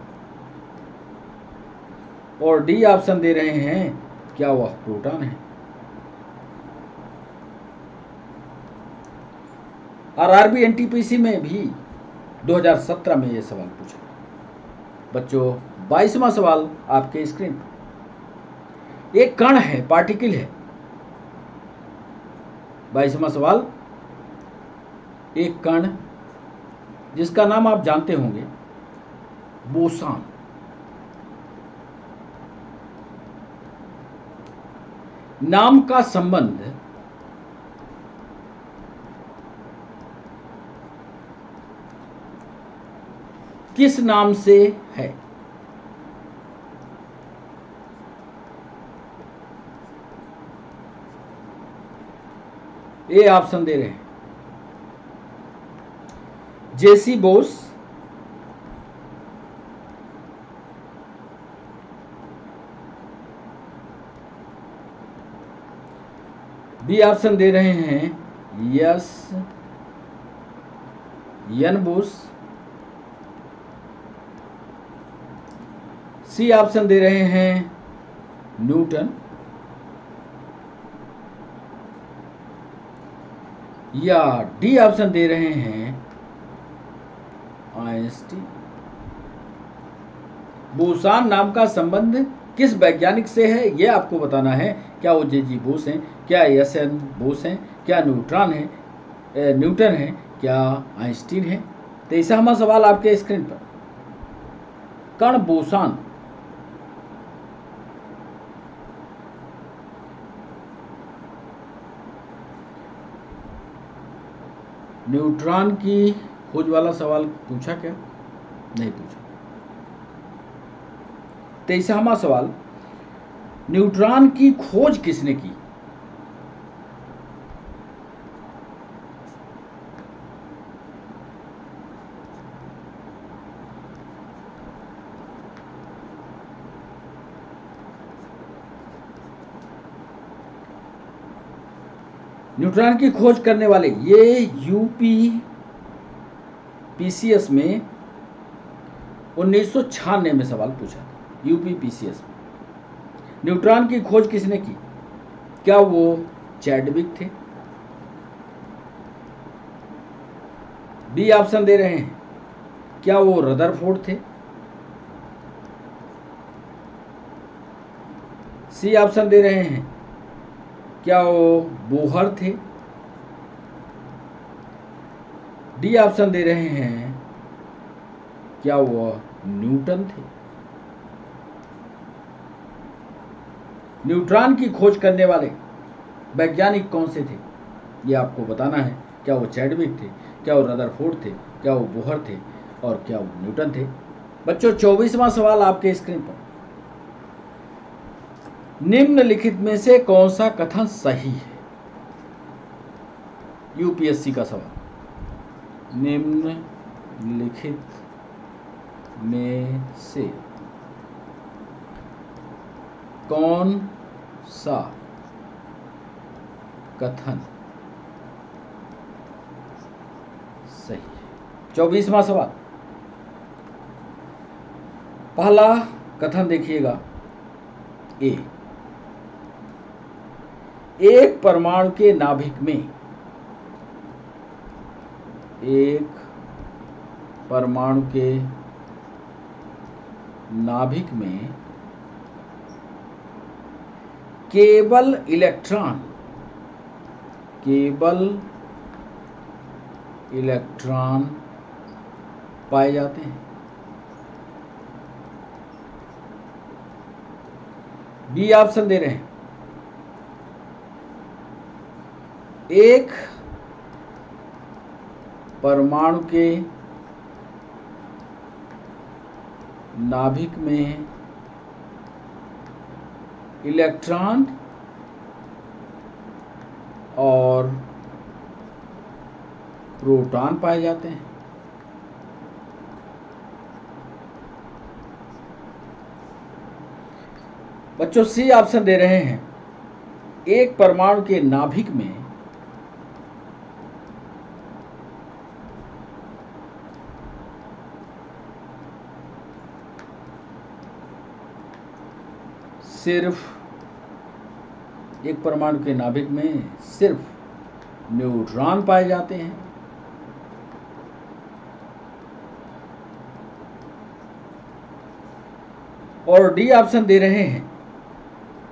और डी ऑप्शन दे रहे हैं, क्या वह प्रोटॉन है? आरआरबी एनटीपीसी में भी 2017 में यह सवाल पूछा। बच्चों 22वां सवाल आपके स्क्रीन पर, एक कण है, पार्टिकल है। 22वां सवाल, एक कण जिसका नाम आप जानते होंगे, बोसॉन। नाम का संबंध किस नाम से है? ए ऑप्शन दे रहे हैं, जेसी बोस, बी ऑप्शन दे रहे हैं यस यन बोस, सी ऑप्शन दे रहे हैं न्यूटन, या डी ऑप्शन दे रहे हैं आइंस्टीन। बोसॉन नाम का संबंध किस वैज्ञानिक से है, यह आपको बताना है। क्या वो जेजी बोस हैं, क्या एस एन बोस हैं, क्या न्यूट्रॉन है, न्यूटन है, क्या आइंस्टीन है? 23वां सवाल आपके स्क्रीन पर, कण बोसॉन न्यूट्रॉन की खोज वाला सवाल पूछा क्या? नहीं पूछा। 23वां सवाल, न्यूट्रॉन की खोज किसने की? न्यूट्रॉन की खोज करने वाले ये यूपी पीसीएस में 1996 में सवाल पूछा था। यूपी पीसीएस में न्यूट्रॉन की खोज किसने की? क्या वो चैडविक थे? बी ऑप्शन दे रहे हैं, क्या वो रदरफोर्ड थे? सी ऑप्शन दे रहे हैं, क्या वो बोहर थे? डी ऑप्शन दे रहे हैं, क्या वो न्यूटन थे? न्यूट्रॉन की खोज करने वाले वैज्ञानिक कौन से थे, ये आपको बताना है। क्या वो चैडविक थे, क्या वो रदरफोर्ड थे, क्या वो बोहर थे, और क्या वो न्यूटन थे? बच्चों 24वां सवाल आपके स्क्रीन पर, निम्नलिखित में से कौन सा कथन सही है? यूपीएससी का सवाल, निम्नलिखित में से कौन सा कथन सही है? 24वां सवाल, पहला कथन देखिएगा, एक परमाणु के नाभिक में, एक परमाणु के नाभिक में केवल इलेक्ट्रॉन पाए जाते हैं। बी ऑप्शन दे रहे हैं, एक परमाणु के नाभिक में इलेक्ट्रॉन प्रोटॉन पाए जाते हैं। बच्चों सी ऑप्शन दे रहे हैं, एक परमाणु के नाभिक में एक परमाणु के नाभिक में सिर्फ न्यूट्रॉन पाए जाते हैं। और डी ऑप्शन दे रहे हैं,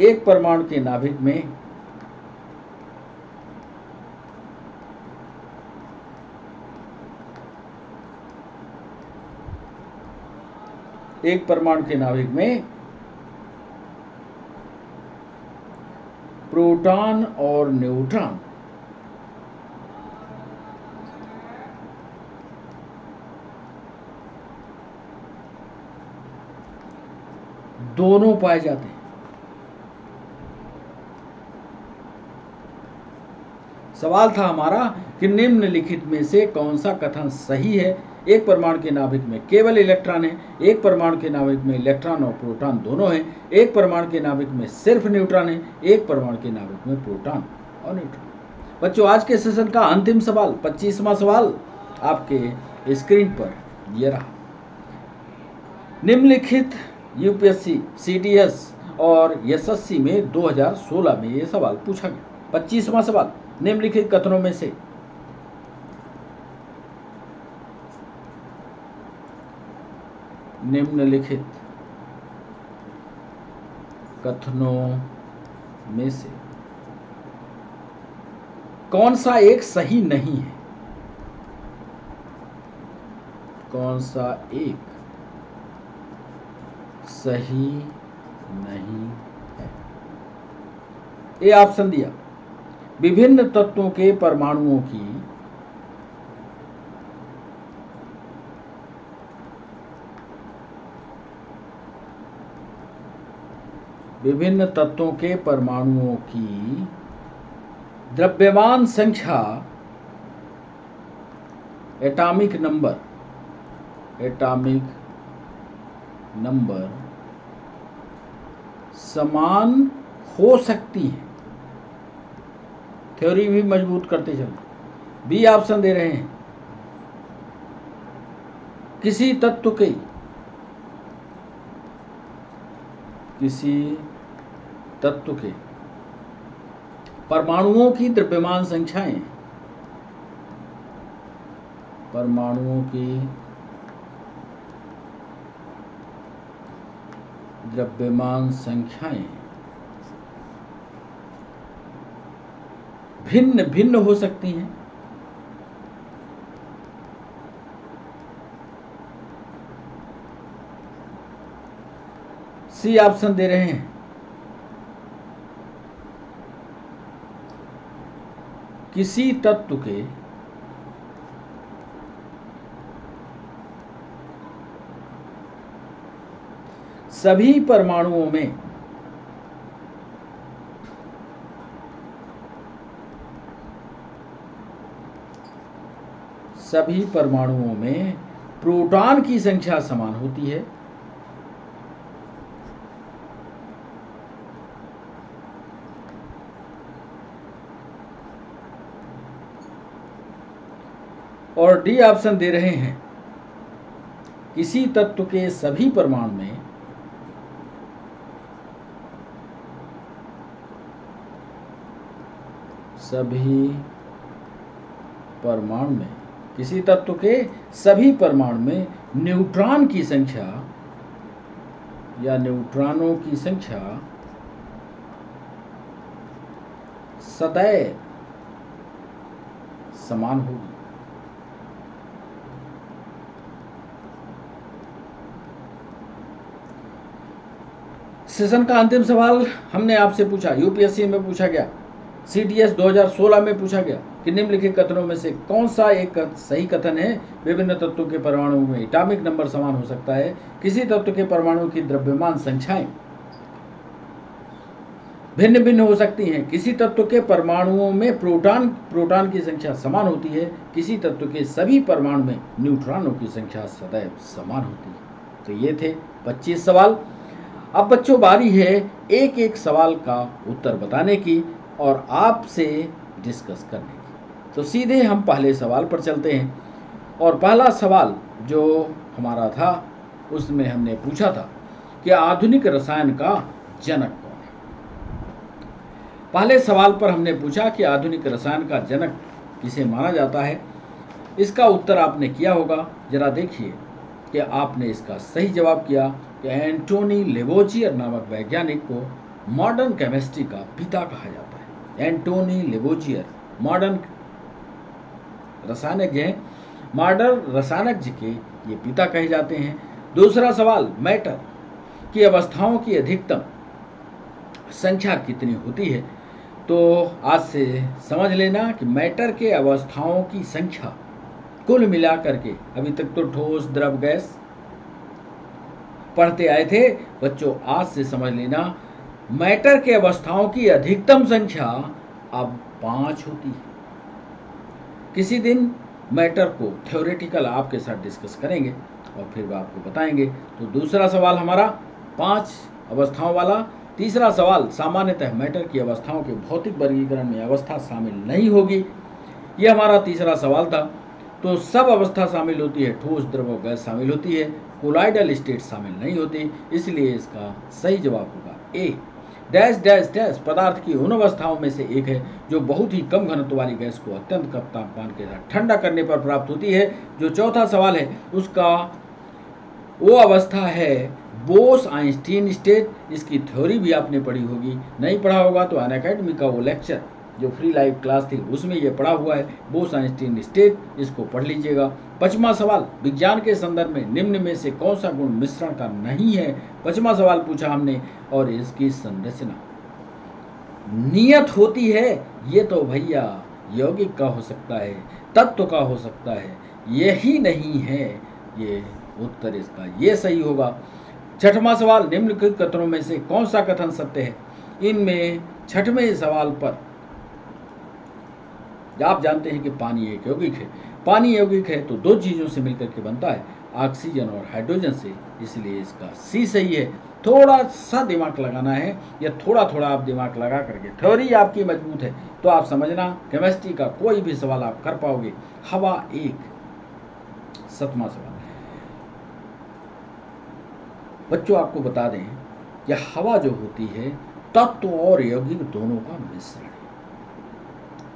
एक परमाणु के नाभिक में प्रोटॉन और न्यूट्रॉन दोनों पाए जाते हैं। सवाल था हमारा कि निम्नलिखित में से कौन सा कथन सही है। एक परमाणु के नाभिक में केवल इलेक्ट्रॉन है, एक परमाणु के नाभिक में इलेक्ट्रॉन और प्रोटॉन दोनों हैं, एक परमाणु के नाभिक में सिर्फ न्यूट्रॉन है, एक परमाणु के नाभिक में प्रोटॉन और न्यूट्रॉन। बच्चों आज के सेशन का अंतिम सवाल 25वां सवाल आपके स्क्रीन पर ये रहा। निम्नलिखित यूपीएससी, सीडीएस और एसएससी में 2016 में ये सवाल पूछा गया। 25वां सवाल, निम्नलिखित कथनों में से कौन सा एक सही नहीं है? कौन सा एक सही नहीं है? ए ऑप्शन दिया, विभिन्न तत्वों के परमाणुओं की द्रव्यमान संख्या एटॉमिक नंबर समान हो सकती है। थ्योरी भी मजबूत करते चलो। बी ऑप्शन दे रहे हैं, किसी तत्व के परमाणुओं की द्रव्यमान संख्याएं भिन्न भिन्न हो सकती हैं। सी ऑप्शन दे रहे हैं, किसी तत्व के सभी परमाणुओं में प्रोटॉन की संख्या समान होती है। और डी ऑप्शन दे रहे हैं, किसी तत्व के सभी परमाणु में किसी तत्व के सभी परमाणु में न्यूट्रॉन की संख्या या न्यूट्रॉनों की संख्या सदैव समान होगी। सेशन का अंतिम सवाल हमने आपसे पूछा, यूपीएससी में पूछा गया, सीडीएस 2016 में पूछा गया कि निम्नलिखित कथनों में से कौन सा एक सही कथन है। विभिन्न तत्वों के परमाणुओं में एटॉमिक नंबर समान हो सकता है। किसी तत्व के परमाणु की द्रव्यमान संख्याएं भिन्न भिन्न हो सकती हैं। किसी तत्व के परमाणुओं में प्रोटॉन की संख्या समान होती है, किसी तत्व के सभी परमाणु में न्यूट्रॉनों की संख्या सदैव समान होती है। तो ये थे 25 सवाल। अब बच्चों बारी है एक एक सवाल का उत्तर बताने की और आपसे डिस्कस करने की। तो सीधे हम पहले सवाल पर चलते हैं। और पहला सवाल जो हमारा था उसमें हमने पूछा था कि आधुनिक रसायन का जनक कौन है। पहले सवाल पर हमने पूछा कि आधुनिक रसायन का जनक किसे माना जाता है। इसका उत्तर आपने किया होगा। जरा देखिए कि आपने इसका सही जवाब किया कि एंटोनी लेवोजियर नामक वैज्ञानिक को मॉडर्न केमिस्ट्री का पिता कहा जाता है। एंटोनी लेवोजियर मॉडर्न रसायनज्ञ हैं, मॉडर्न रसायनज्ञ के ये पिता कहे जाते हैं। दूसरा सवाल, मैटर की अवस्थाओं की अधिकतम संख्या कितनी होती है। तो आज से समझ लेना कि मैटर के अवस्थाओं की संख्या कुल मिलाकर के, अभी तक तो ठोस द्रव गैस पढ़ते आए थे बच्चों, आज से समझ लेना मैटर के अवस्थाओं की अधिकतम संख्या अब 5 होती है। किसी दिन मैटर को थ्योरेटिकल आपके साथ डिस्कस करेंगे और फिर आपको बताएंगे। तो दूसरा सवाल हमारा 5 अवस्थाओं वाला। तीसरा सवाल, सामान्यतः मैटर की अवस्थाओं के भौतिक वर्गीकरण में अवस्था शामिल नहीं होगी। यह हमारा तीसरा सवाल था। तो सब अवस्था शामिल होती है, ठोस द्रव और गैस शामिल होती है, कोलाइडल स्टेट शामिल नहीं होती। इसलिए इसका सही जवाब होगा ए। डैश डैश डैश पदार्थ की उन अवस्थाओं में से एक है जो बहुत ही कम घनत्व वाली गैस को अत्यंत कम तापमान के साथ ठंडा करने पर प्राप्त होती है। जो चौथा सवाल है उसका वो अवस्था है बोस आइंस्टीन स्टेट। इसकी थ्योरी भी आपने पढ़ी होगी, नहीं पढ़ा होगा तो अनअकैडमी का वो लेक्चर जो फ्री लाइव क्लास थी उसमें ये पढ़ा हुआ है, बोस आइंस्टीन स्टेट, इसको पढ़ लीजिएगा। 5वां सवाल, विज्ञान के संदर्भ में निम्न में से कौन सा गुण मिश्रण का नहीं है। 5वां सवाल पूछा हमने और इसकी संरचना नियत होती है। ये तो भैया यौगिक का हो सकता है, तत्व का हो सकता है, यही नहीं है ये उत्तर इसका, ये सही होगा। 6वां सवाल, निम्नलिखित कथनों में से कौन सा कथन सत्य है। इनमें 6वें सवाल पर आप जानते हैं कि पानी एक यौगिक है। पानी यौगिक है तो 2 चीज़ों से मिलकर के बनता है, ऑक्सीजन और हाइड्रोजन से, इसलिए इसका सी सही है। थोड़ा सा दिमाग लगाना है या थोड़ा थोड़ा आप दिमाग लगा करके, थ्योरी आपकी मजबूत है तो आप समझना केमिस्ट्री का कोई भी सवाल आप कर पाओगे। हवा एक। 7वां सवाल बच्चों आपको बता दें कि हवा जो होती है तत्व और यौगिक दोनों का मिश्रण है।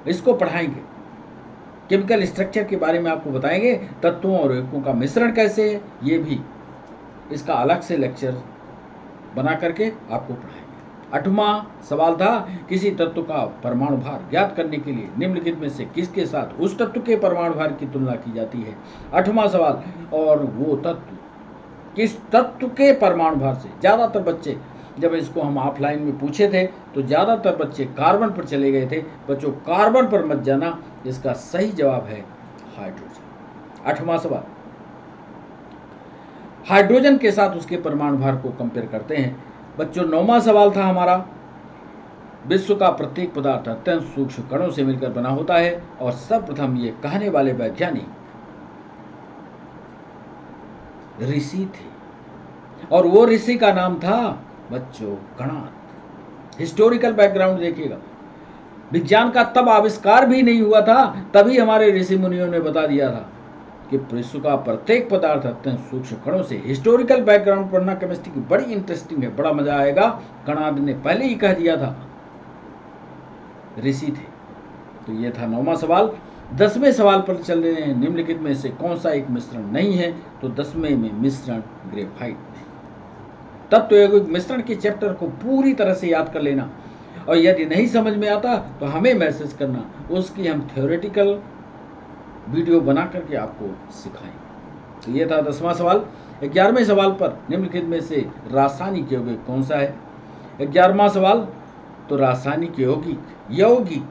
इसको पढ़ाएंगे, केमिकल स्ट्रक्चर के बारे में आपको बताएंगे, तत्वों और यौगिकों का मिश्रण कैसे है ये भी इसका अलग से लेक्चर बना करके आपको पढ़ाएंगे। 8वां सवाल था, किसी तत्व का परमाणु भार ज्ञात करने के लिए निम्नलिखित में से किसके साथ उस तत्व के परमाणु भार की तुलना की जाती है। 8वां सवाल, और वो तत्व किस तत्व के परमाणु भार से। ज़्यादातर बच्चे जब इसको हम ऑफलाइन में पूछे थे तो ज़्यादातर बच्चे कार्बन पर चले गए थे। बच्चों कार्बन पर मत जाना, इसका सही जवाब है हाइड्रोजन। 8वां सवाल, हाइड्रोजन के साथ उसके परमाणु भार को कंपेयर करते हैं। बच्चों 9वां सवाल था हमारा, विश्व का प्रत्येक पदार्थ अत्यंत सूक्ष्म कणों से मिलकर बना होता है और सर्वप्रथम ये कहने वाले वैज्ञानिक ऋषि थे और वो ऋषि का नाम था बच्चों कणाद। हिस्टोरिकल बैकग्राउंड देखिएगा, विज्ञान का तब आविष्कार भी नहीं हुआ था, तभी हमारे ऋषि मुनियों ने बता दिया था कि विश्व का प्रत्येक पदार्थ अत्यंत सूक्ष्म कणों से। हिस्टोरिकल बैकग्राउंड पढ़ना केमिस्ट्री की बड़ी इंटरेस्टिंग है, बड़ा मजा आएगा। कणाद ने पहले ही कह दिया था, ऋषि थे। तो ये था 9वां सवाल। 10वें सवाल पर चल रहे हैं, निम्नलिखित में से कौन सा एक मिश्रण नहीं है। तो 10वें में मिश्रण ग्रेफाइट नहीं। तत्व यौगिक मिश्रण के चैप्टर को पूरी तरह से याद कर लेना और यदि नहीं समझ में आता तो हमें मैसेज करना, उसकी हम थ्योरेटिकल वीडियो बना करके आपको सिखाएंगे। तो ये था 10वां सवाल। 11वें सवाल पर निम्नलिखित में से रासायनिक यौगिक कौन सा है। 11वां सवाल, तो रासायनिक यौगिक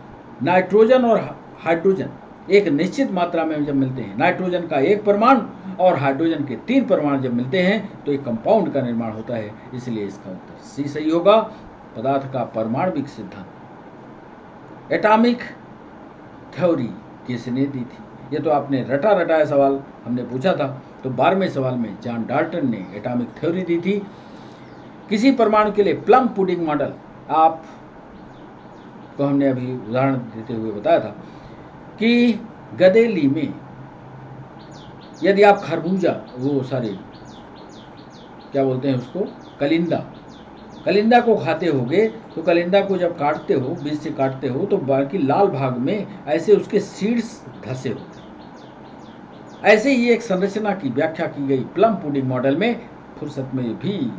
नाइट्रोजन और हाइड्रोजन एक निश्चित मात्रा में जब मिलते हैं, नाइट्रोजन का 1 परमाणु और हाइड्रोजन के 3 परमाणु जब मिलते हैं तो एक कंपाउंड का निर्माण होता है, इसलिए इसका उत्तर सी सही होगा। पदार्थ का परमाणविक सिद्धांत, एटॉमिक थ्योरी किसने दी थी? ये तो आपने रटा रटाया सवाल हमने पूछा था। तो 12वें सवाल में जॉन डाल्टन ने एटॉमिक थ्योरी दी थी। किसी परमाणु के लिए प्लम पुडिंग मॉडल आप को हमने अभी उदाहरण देते हुए बताया था कि गदेली में यदि आप खरबूजा क्या बोलते हैं उसको, कलिंदा को खाते होगे तो कलिंदा को जब काटते हो, बीज से काटते हो, तो बाकी लाल भाग में ऐसे उसके सीड्स धसे होते हैं। ऐसे ही एक संरचना की व्याख्या की गई प्लम पुडिंग मॉडल में। फुर्सत में भी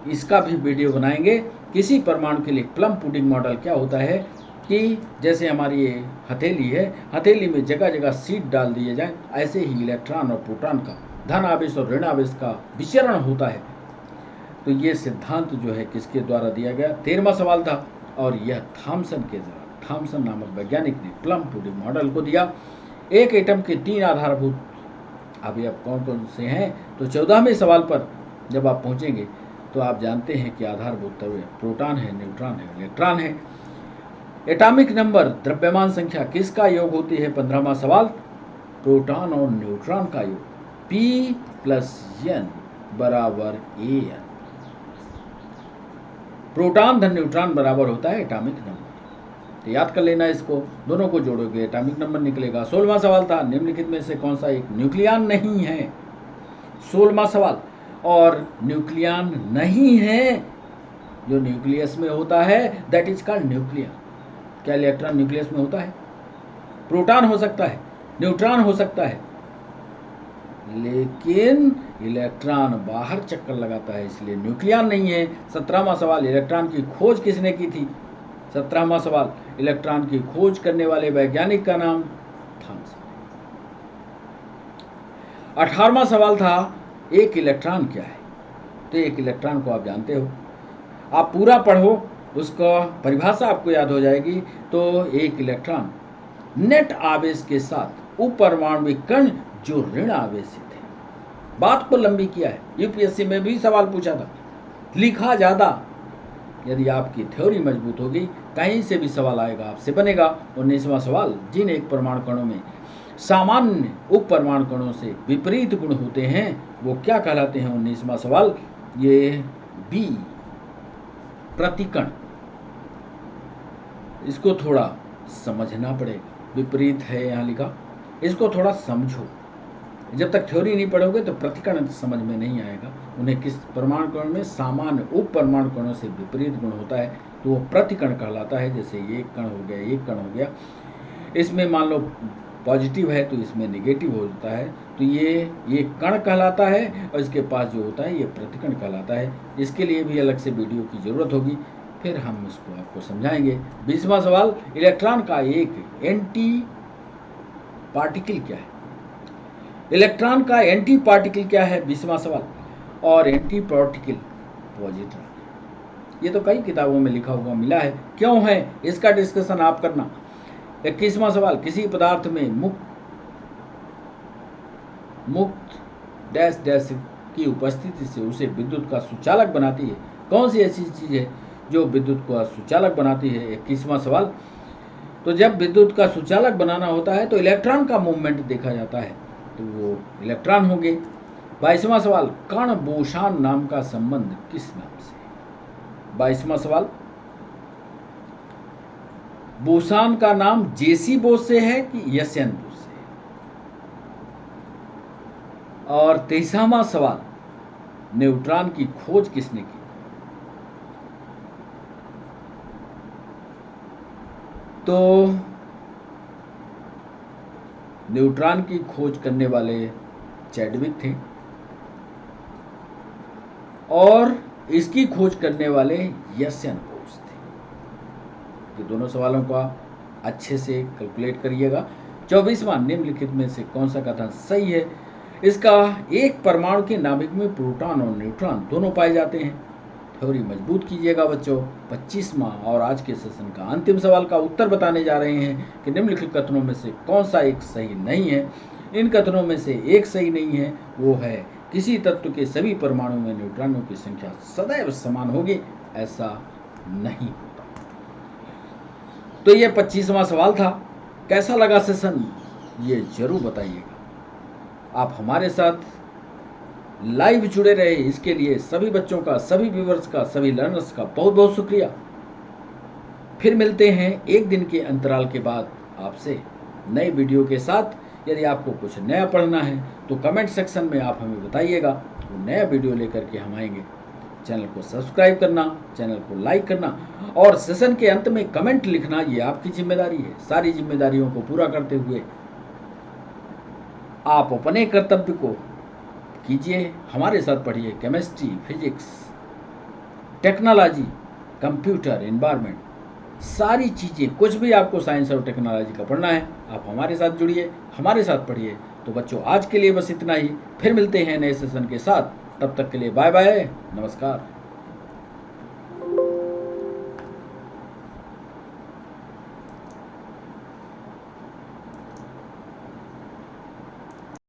इसका भी वीडियो बनाएंगे। किसी परमाणु के लिए प्लम पुडिंग मॉडल क्या होता है कि जैसे हमारी ये हथेली है, हथेली में जगह जगह सीड डाल दिए जाए, ऐसे ही इलेक्ट्रॉन और प्रोटॉन का, धन आवेश और ऋण आवेश का विचरण होता है। तो ये सिद्धांत जो है किसके द्वारा दिया गया? 13वां सवाल था, और यह थॉमसन नामक वैज्ञानिक ने प्लम पुडिंग मॉडल को दिया। एक एटम के 3 आधारभूत अभी अब कौन कौन से हैं? तो 14वें सवाल पर जब आप पहुंचेंगे तो आप जानते हैं कि आधारभूत प्रोटॉन है, न्यूट्रॉन है, इलेक्ट्रॉन है। एटॉमिक नंबर, द्रव्यमान संख्या किसका योग होती है? 15वां सवाल, प्रोटॉन और न्यूट्रॉन का योग, P + N = AN। प्रोटॉन धन न्यूट्रॉन बराबर होता है एटॉमिक नंबर। तो याद कर लेना इसको, दोनों को जोड़ोगे एटॉमिक नंबर निकलेगा। 16वां सवाल था, निम्नलिखित में से कौन सा एक न्यूक्लियन नहीं है? 16वां सवाल, और न्यूक्लियन नहीं है जो न्यूक्लियस में होता है, दैट इज कॉल्ड न्यूक्लियन। क्या इलेक्ट्रॉन न्यूक्लियस में होता है? प्रोटॉन हो सकता है, न्यूट्रॉन हो सकता है, लेकिन इलेक्ट्रॉन बाहर चक्कर लगाता है, इसलिए न्यूक्लियन नहीं है। 17वां सवाल, इलेक्ट्रॉन की खोज किसने की थी? 17वां सवाल, इलेक्ट्रॉन की खोज करने वाले वैज्ञानिक का नाम थॉमसन। 18वां सवाल था, एक इलेक्ट्रॉन क्या है? तो एक इलेक्ट्रॉन को आप जानते हो, आप पूरा पढ़ो, उसका परिभाषा आपको याद हो जाएगी। तो एक इलेक्ट्रॉन नेट आवेश के साथ उपपरमाणुविक कण जो ऋण आवेशित है। बात को लंबी किया है, यूपीएससी में भी सवाल पूछा था, लिखा ज्यादा। यदि आपकी थ्योरी मजबूत होगी, कहीं से भी सवाल आएगा, आपसे बनेगा। 19वां सवाल, जिन एक परमाणु कणों में सामान्य उप परमाणु कणों से विपरीत गुण होते हैं वो क्या कहलाते हैं? 19वां सवाल, ये बी प्रतिकण। इसको थोड़ा समझना पड़ेगा, विपरीत है यहाँ लिखा, इसको थोड़ा समझो। जब तक थ्योरी नहीं पढ़ोगे तो प्रतिकण समझ में नहीं आएगा। उन्हें किस परमाणु कण में सामान्य उप परमाणु कणों से विपरीत गुण होता है तो वो प्रतिकण कहलाता है। जैसे ये कण हो गया, एक कण हो गया, इसमें मान लो पॉजिटिव है तो इसमें नेगेटिव होता है, तो ये कण कहलाता है, और इसके पास जो होता है ये प्रतिकण कहलाता है। इसके लिए भी अलग से वीडियो की जरूरत होगी, फिर हम इसको आपको समझाएंगे। 20वां सवाल, इलेक्ट्रॉन का एक एंटी पार्टिकल क्या है? इलेक्ट्रॉन का एंटी पार्टिकल क्या है? 20वां सवाल, और एंटी पार्टिकल पॉजिट्रॉन। ये तो कई किताबों में लिखा हुआ मिला है, क्यों है इसका डिस्कशन आप करना। 21वां सवाल, किसी पदार्थ में मुक्त डैश डैश की उपस्थिति से उसे विद्युत का सुचालक बनाती है। कौन सी ऐसी चीज है जो विद्युत का सुचालक बनाती है? 21वां सवाल, तो जब विद्युत का सुचालक बनाना होता है तो इलेक्ट्रॉन का मूवमेंट देखा जाता है, तो वो इलेक्ट्रॉन होंगे। 22वां सवाल, कण बोसान नाम का संबंध किस नाम से? 22वां सवाल, बोसान का नाम जेसी बोस से है कि यसन बोस से? और 23वां सवाल, न्यूट्रॉन की खोज किसने की? तो न्यूट्रॉन की खोज करने वाले चैडविक थे, और इसकी खोज करने वाले यसन बोस थे। ये दोनों सवालों का अच्छे से कैलकुलेट करिएगा। 24वां, निम्नलिखित में से कौन सा कथन सही है? इसका एक परमाणु के नाभिक में प्रोटॉन और न्यूट्रॉन दोनों पाए जाते हैं। थ्योरी मजबूत कीजिएगा बच्चों। 25वां और आज के सेशन का अंतिम सवाल का उत्तर बताने जा रहे हैं कि निम्नलिखित कथनों में से कौन सा एक सही नहीं है। इन कथनों में से एक सही नहीं है, वो है किसी तत्व के सभी परमाणुओं में न्यूट्रॉनों की संख्या सदैव समान होगी। ऐसा नहीं होता। तो ये 25वां सवाल था। कैसा लगा सेशन, ये जरूर बताइएगा। आप हमारे साथ लाइव जुड़े रहे, इसके लिए सभी बच्चों का, सभी व्यूवर्स का, सभी लर्नर्स का बहुत बहुत शुक्रिया। फिर मिलते हैं एक दिन के अंतराल के बाद आपसे नए वीडियो के साथ। यदि आपको कुछ नया पढ़ना है तो कमेंट सेक्शन में आप हमें बताइएगा, वो नया वीडियो लेकर के हम आएंगे। चैनल को सब्सक्राइब करना, चैनल को लाइक करना और सेशन के अंत में कमेंट लिखना, ये आपकी जिम्मेदारी है। सारी जिम्मेदारियों को पूरा करते हुए आप अपने कर्तव्य को कीजिए, हमारे साथ पढ़िए। Chemistry, physics, technology, computer, environment, सारी चीज़ें, कुछ भी आपको साइंस और टेक्नोलॉजी का पढ़ना है, आप हमारे साथ जुड़िए, हमारे साथ पढ़िए। तो बच्चों, आज के लिए बस इतना ही। फिर मिलते हैं नए सेशन के साथ। तब तक के लिए बाय बाय, नमस्कार।